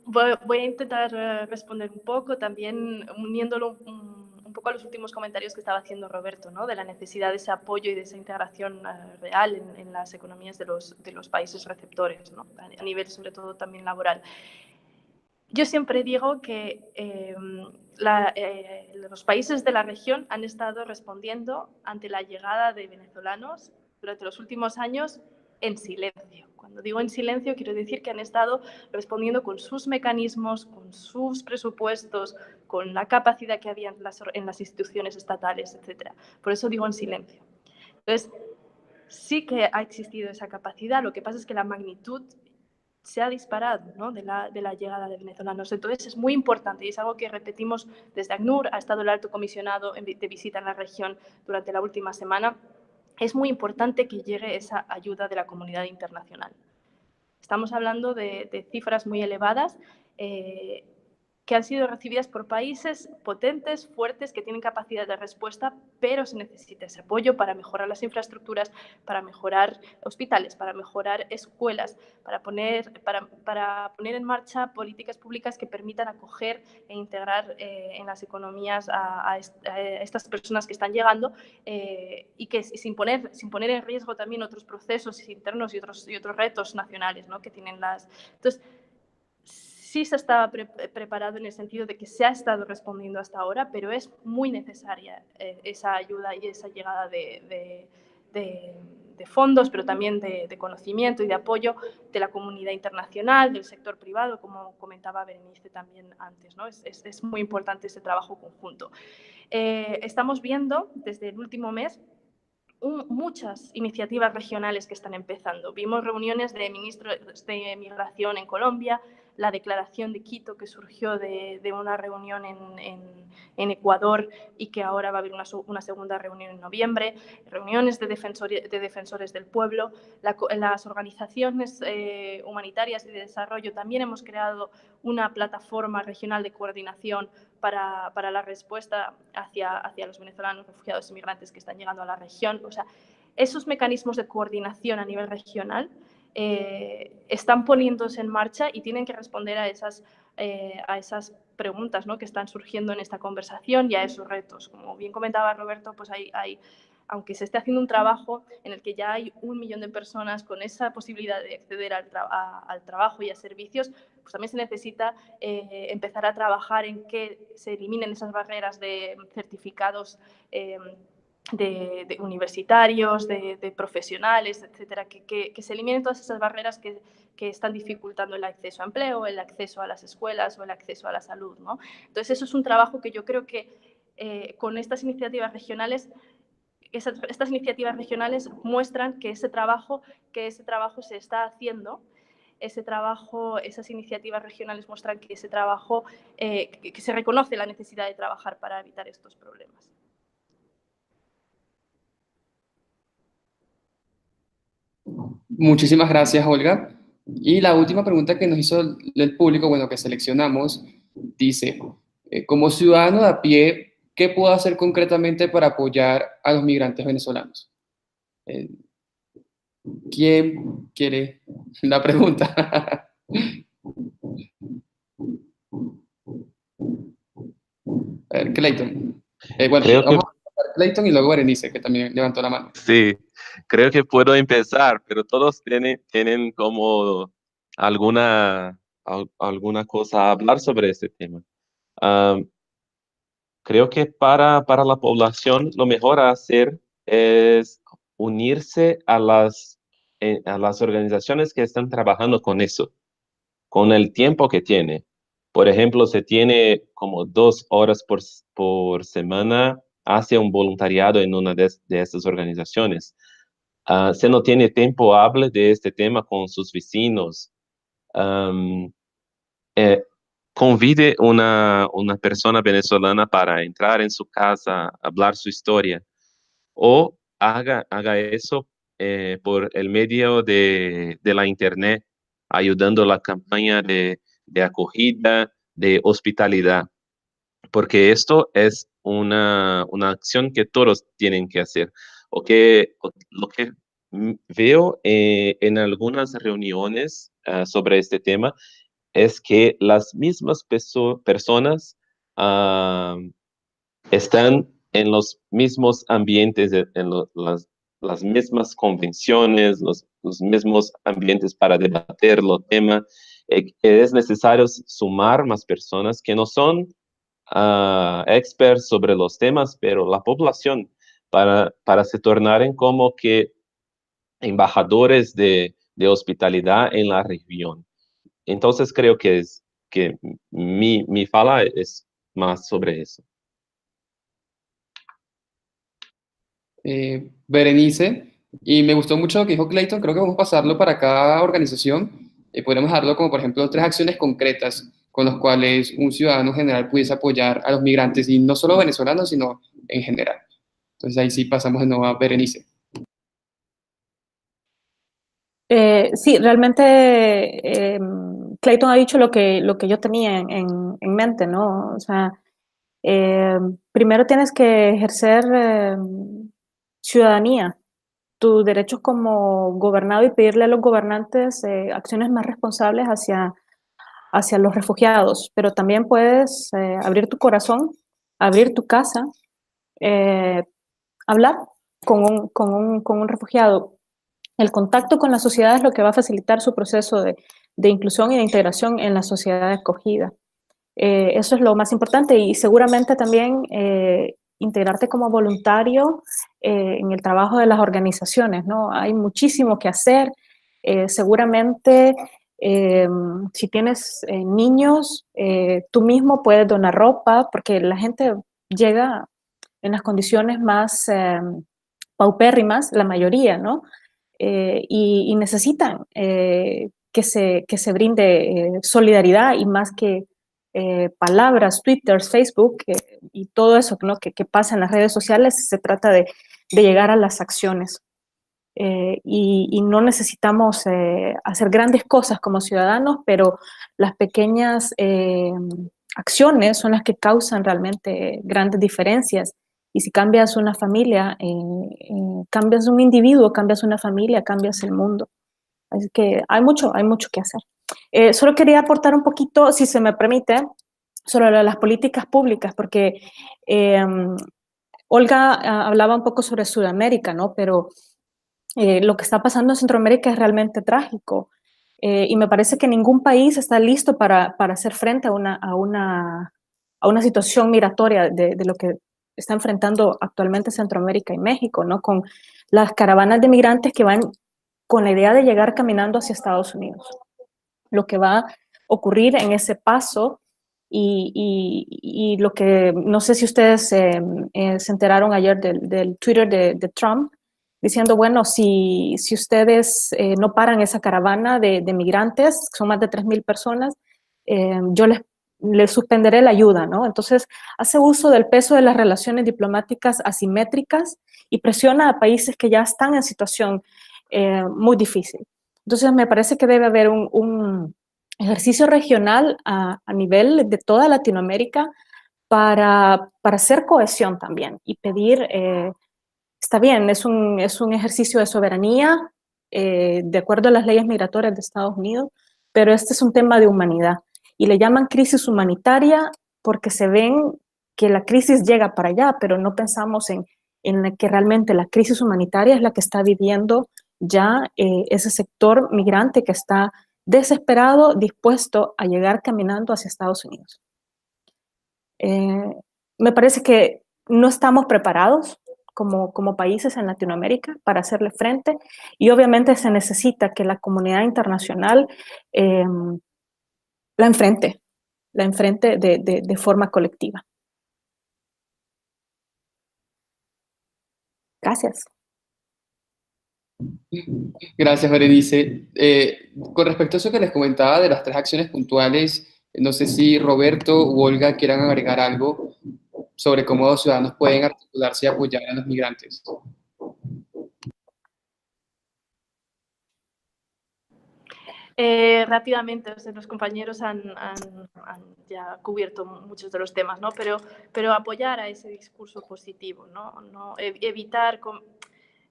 Voy a intentar responder un poco, también uniéndolo un poco a los últimos comentarios que estaba haciendo Roberto, ¿no? De la necesidad de ese apoyo y de esa integración real en las economías de los países receptores, ¿no? A nivel sobre todo también laboral. Yo siempre digo que los países de la región han estado respondiendo ante la llegada de venezolanos durante los últimos años en silencio. Cuando digo en silencio, quiero decir que han estado respondiendo con sus mecanismos, con sus presupuestos, con la capacidad que había en las instituciones estatales, etc. Por eso digo en silencio. Entonces, sí que ha existido esa capacidad, lo que pasa es que la magnitud se ha disparado, ¿no? de la llegada de venezolanos. Entonces es muy importante y es algo que repetimos desde ACNUR, ha estado el alto comisionado de visita en la región durante la última semana. Es muy importante que llegue esa ayuda de la comunidad internacional. Estamos hablando de cifras muy elevadas que han sido recibidas por países potentes, fuertes, que tienen capacidad de respuesta, pero se necesita ese apoyo para mejorar las infraestructuras, para mejorar hospitales, para mejorar escuelas, para poner en marcha políticas públicas que permitan acoger e integrar en las economías a estas personas que están llegando y que sin poner en riesgo también otros procesos internos y otros retos nacionales, ¿no? que tienen las... Entonces, sí se estaba preparado en el sentido de que se ha estado respondiendo hasta ahora, pero es muy necesaria esa ayuda y esa llegada de fondos, pero también de conocimiento y de apoyo de la comunidad internacional, del sector privado, como comentaba Berenice también antes, ¿no? Es muy importante ese trabajo conjunto. Estamos viendo desde el último mes muchas iniciativas regionales que están empezando. Vimos reuniones de ministros de Migración en Colombia, la declaración de Quito que surgió de una reunión en Ecuador y que ahora va a haber una segunda reunión en noviembre, reuniones de defensores del pueblo, las organizaciones humanitarias y de desarrollo también hemos creado una plataforma regional de coordinación para la respuesta hacia los venezolanos, refugiados y migrantes que están llegando a la región. O sea, esos mecanismos de coordinación a nivel regional están poniéndose en marcha y tienen que responder a esas preguntas, ¿no? que están surgiendo en esta conversación y a esos retos. Como bien comentaba Roberto, pues aunque se esté haciendo un trabajo en el que ya hay 1 millón de personas con esa posibilidad de acceder al trabajo y a servicios, pues también se necesita empezar a trabajar en que se eliminen esas barreras de certificados de universitarios, de profesionales, etcétera, que se eliminen todas esas barreras que están dificultando el acceso a empleo, el acceso a las escuelas o el acceso a la salud, ¿no? Entonces, eso es un trabajo que yo creo que con estas iniciativas regionales muestran que ese trabajo se está haciendo, esas iniciativas regionales muestran que ese trabajo, que se reconoce la necesidad de trabajar para evitar estos problemas. Muchísimas gracias, Olga. Y la última pregunta que nos hizo el público, bueno, que seleccionamos, dice, como ciudadano de a pie, ¿qué puedo hacer concretamente para apoyar a los migrantes venezolanos? ¿Quién quiere la pregunta? A ver, Clayton. Bueno, Creo que vamos a pasar a Clayton y luego Berenice, que también levantó la mano. sí, creo que puedo empezar, pero todos tienen como alguna cosa a hablar sobre este tema. Ah, creo que para la población lo mejor a hacer es unirse a las organizaciones que están trabajando con eso, con el tiempo que tiene. Por ejemplo, se tiene como 2 horas por semana hacia un voluntariado en una de estas organizaciones. Se no tiene tiempo, hable de este tema con sus vecinos. Am, eh, convide una persona venezolana para entrar en su casa, hablar su historia, o haga eso por el medio de la internet, ayudando a la campaña de acogida, de hospitalidad, porque esto es una acción que todos tienen que hacer. Lo que veo en algunas reuniones sobre este tema es que las mismas personas están en los mismos ambientes, en las mismas convenciones, los mismos ambientes para debatir los temas. Es necesario sumar más personas que no son experts sobre los temas, pero la población, para se tornar en como que embajadores de hospitalidad en la región. Entonces creo que mi fala es más sobre eso. Berenice, y me gustó mucho lo que dijo Clayton, creo que vamos a pasarlo para cada organización. Podríamos dejarlo como, por ejemplo, 3 acciones concretas con las cuales un ciudadano general pudiese apoyar a los migrantes, y no solo venezolanos, sino en general. Entonces ahí sí pasamos de nuevo a Berenice. Sí, realmente Clayton ha dicho lo que yo tenía en mente, ¿no? O sea, primero tienes que ejercer ciudadanía, tus derechos como gobernado, y pedirle a los gobernantes acciones más responsables hacia los refugiados, pero también puedes abrir tu corazón, abrir tu casa, eh, hablar con un refugiado. El contacto con la sociedad es lo que va a facilitar su proceso de inclusión y de integración en la sociedad acogida. Eso es lo más importante, y seguramente también integrarte como voluntario en el trabajo de las organizaciones, ¿no? Hay muchísimo que hacer. Seguramente si tienes niños, tú mismo puedes donar ropa, porque la gente llega en las condiciones más paupérrimas, la mayoría, ¿no? Y necesitan que se brinde solidaridad, y más que palabras, Twitter, Facebook y todo eso, ¿no? que pasa en las redes sociales, se trata de llegar a las acciones. Y no necesitamos hacer grandes cosas como ciudadanos, pero las pequeñas acciones son las que causan realmente grandes diferencias. Y si cambias una familia, cambias un individuo, cambias una familia, cambias el mundo. Así que hay mucho que hacer. Solo quería aportar un poquito, si se me permite, sobre las políticas públicas, porque Olga hablaba un poco sobre Sudamérica, ¿no? Pero lo que está pasando en Centroamérica es realmente trágico. Y me parece que ningún país está listo para hacer frente a una situación migratoria de lo que está enfrentando actualmente Centroamérica y México, ¿no? Con las caravanas de migrantes que van con la idea de llegar caminando hacia Estados Unidos. Lo que va a ocurrir en ese paso, y lo que, no sé si ustedes se enteraron ayer del Twitter de Trump, diciendo, bueno, si ustedes no paran esa caravana de migrantes, son más de 3,000 personas, yo les suspenderé la ayuda, ¿no? Entonces, hace uso del peso de las relaciones diplomáticas asimétricas y presiona a países que ya están en situación muy difícil. Entonces, me parece que debe haber un ejercicio regional a nivel de toda Latinoamérica para hacer cohesión también y pedir, está bien, es un ejercicio de soberanía de acuerdo a las leyes migratorias de Estados Unidos, pero este es un tema de humanidad, y le llaman crisis humanitaria porque se ven que la crisis llega para allá, pero no pensamos en que realmente la crisis humanitaria es la que está viviendo ya ese sector migrante que está desesperado, dispuesto a llegar caminando hacia Estados Unidos. Me parece que no estamos preparados como países en Latinoamérica para hacerle frente, y obviamente se necesita que la comunidad internacional la enfrente de forma colectiva. Gracias. Gracias, Berenice. Con respecto a eso que les comentaba de las 3 acciones puntuales, no sé si Roberto u Olga quieran agregar algo sobre cómo los ciudadanos pueden articularse y apoyar a los migrantes. Rápidamente, los compañeros han ya cubierto muchos de los temas, ¿no? Pero apoyar a ese discurso positivo, ¿no? Evitar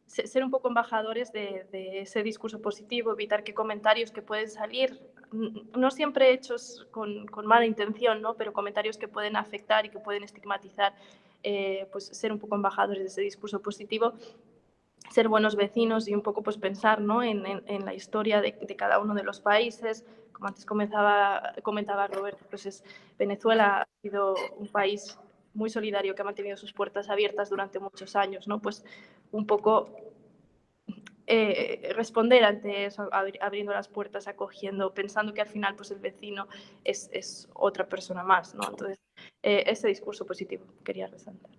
ser un poco embajadores de ese discurso positivo, evitar que comentarios que pueden salir, no siempre hechos con mala intención, ¿no? Pero comentarios que pueden afectar y que pueden estigmatizar, pues ser un poco embajadores de ese discurso positivo, ser buenos vecinos y un poco pues pensar, ¿no? en la historia de cada uno de los países. Como antes comentaba Roberto, pues Venezuela ha sido un país muy solidario que ha mantenido sus puertas abiertas durante muchos años, ¿no? Pues un poco responder ante eso, abriendo las puertas, acogiendo, pensando que al final pues el vecino es otra persona más, ¿no? Entonces, ese discurso positivo quería resaltar.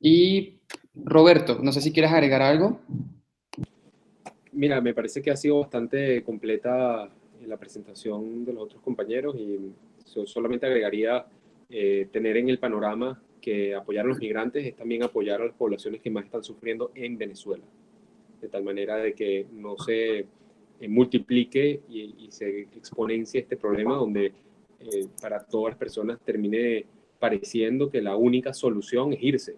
Y Roberto, no sé si quieres agregar algo. Mira, me parece que ha sido bastante completa la presentación de los otros compañeros y solamente agregaría tener en el panorama que apoyar a los migrantes es también apoyar a las poblaciones que más están sufriendo en Venezuela, de tal manera de que no se multiplique y se exponencie este problema donde para todas las personas termine pareciendo que la única solución es irse,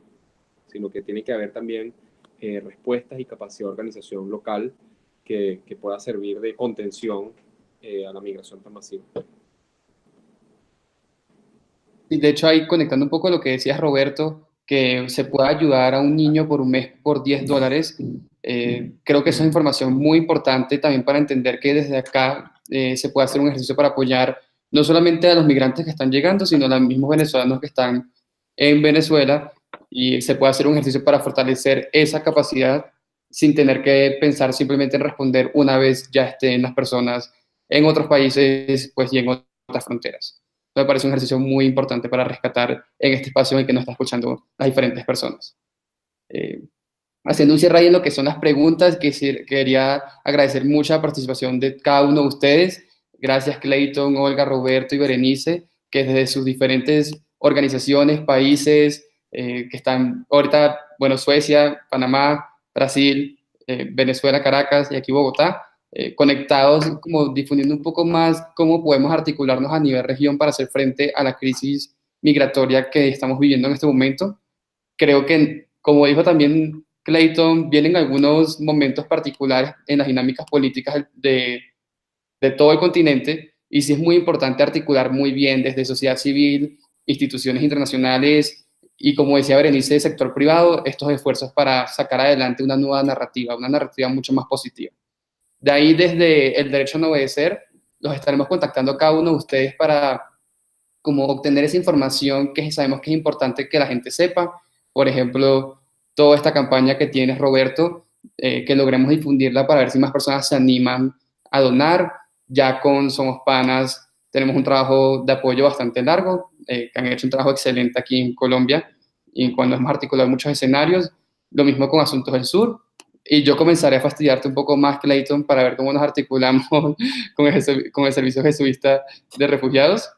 sino que tiene que haber también respuestas y capacidad de organización local que pueda servir de contención a la migración tan masiva. Y de hecho, ahí conectando un poco lo que decías, Roberto, que se pueda ayudar a un niño por un mes por $10, creo que esa es información muy importante también para entender que desde acá se puede hacer un ejercicio para apoyar no solamente a los migrantes que están llegando, sino a los mismos venezolanos que están en Venezuela, y se puede hacer un ejercicio para fortalecer esa capacidad sin tener que pensar simplemente en responder una vez ya estén las personas en otros países, pues, y en otras fronteras. Me parece un ejercicio muy importante para rescatar en este espacio en el que nos está escuchando las diferentes personas. Haciendo un cierre ahí en lo que son las preguntas, quería agradecer mucha participación de cada uno de ustedes. Gracias Clayton, Olga, Roberto y Berenice, que desde sus diferentes organizaciones, países, que están ahorita, bueno, Suecia, Panamá, Brasil, Venezuela, Caracas y aquí Bogotá, conectados, como difundiendo un poco más cómo podemos articularnos a nivel región para hacer frente a la crisis migratoria que estamos viviendo en este momento. Creo que, como dijo también Clayton, vienen algunos momentos particulares en las dinámicas políticas de todo el continente, y sí es muy importante articular muy bien desde sociedad civil, instituciones internacionales y, como decía Berenice, sector privado, estos esfuerzos para sacar adelante una nueva narrativa, una narrativa mucho más positiva. De ahí, desde el derecho a no obedecer, los estaremos contactando a cada uno de ustedes para como obtener esa información que sabemos que es importante que la gente sepa. Por ejemplo, toda esta campaña que tienes, Roberto, que logremos difundirla para ver si más personas se animan a donar. Ya con Somos Panas tenemos un trabajo de apoyo bastante largo, que han hecho un trabajo excelente aquí en Colombia, y cuando hemos articulado muchos escenarios, lo mismo con Asuntos del Sur. Y yo comenzaré a fastidiarte un poco más, Clayton, para ver cómo nos articulamos con el Servicio Jesuita de Refugiados.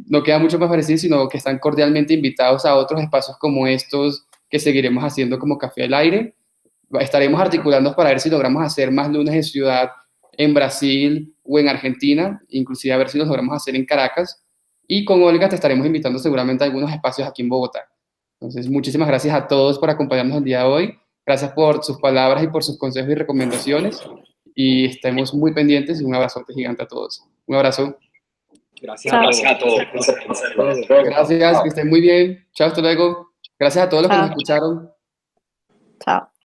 No queda mucho más parecido, sino que están cordialmente invitados a otros espacios como estos que seguiremos haciendo como Café al Aire. Estaremos articulando para ver si logramos hacer más lunes de ciudad en Brasil o en Argentina, inclusive a ver si los logramos hacer en Caracas. Y con Olga te estaremos invitando seguramente a algunos espacios aquí en Bogotá. Entonces, muchísimas gracias a todos por acompañarnos el día de hoy. Gracias por sus palabras y por sus consejos y recomendaciones. Y estemos muy pendientes, y un abrazote gigante a todos. Un abrazo. Gracias Chao. a todos. Gracias, que estén muy bien. Chao, hasta luego. Gracias a todos los que nos Chao. escucharon. Chao.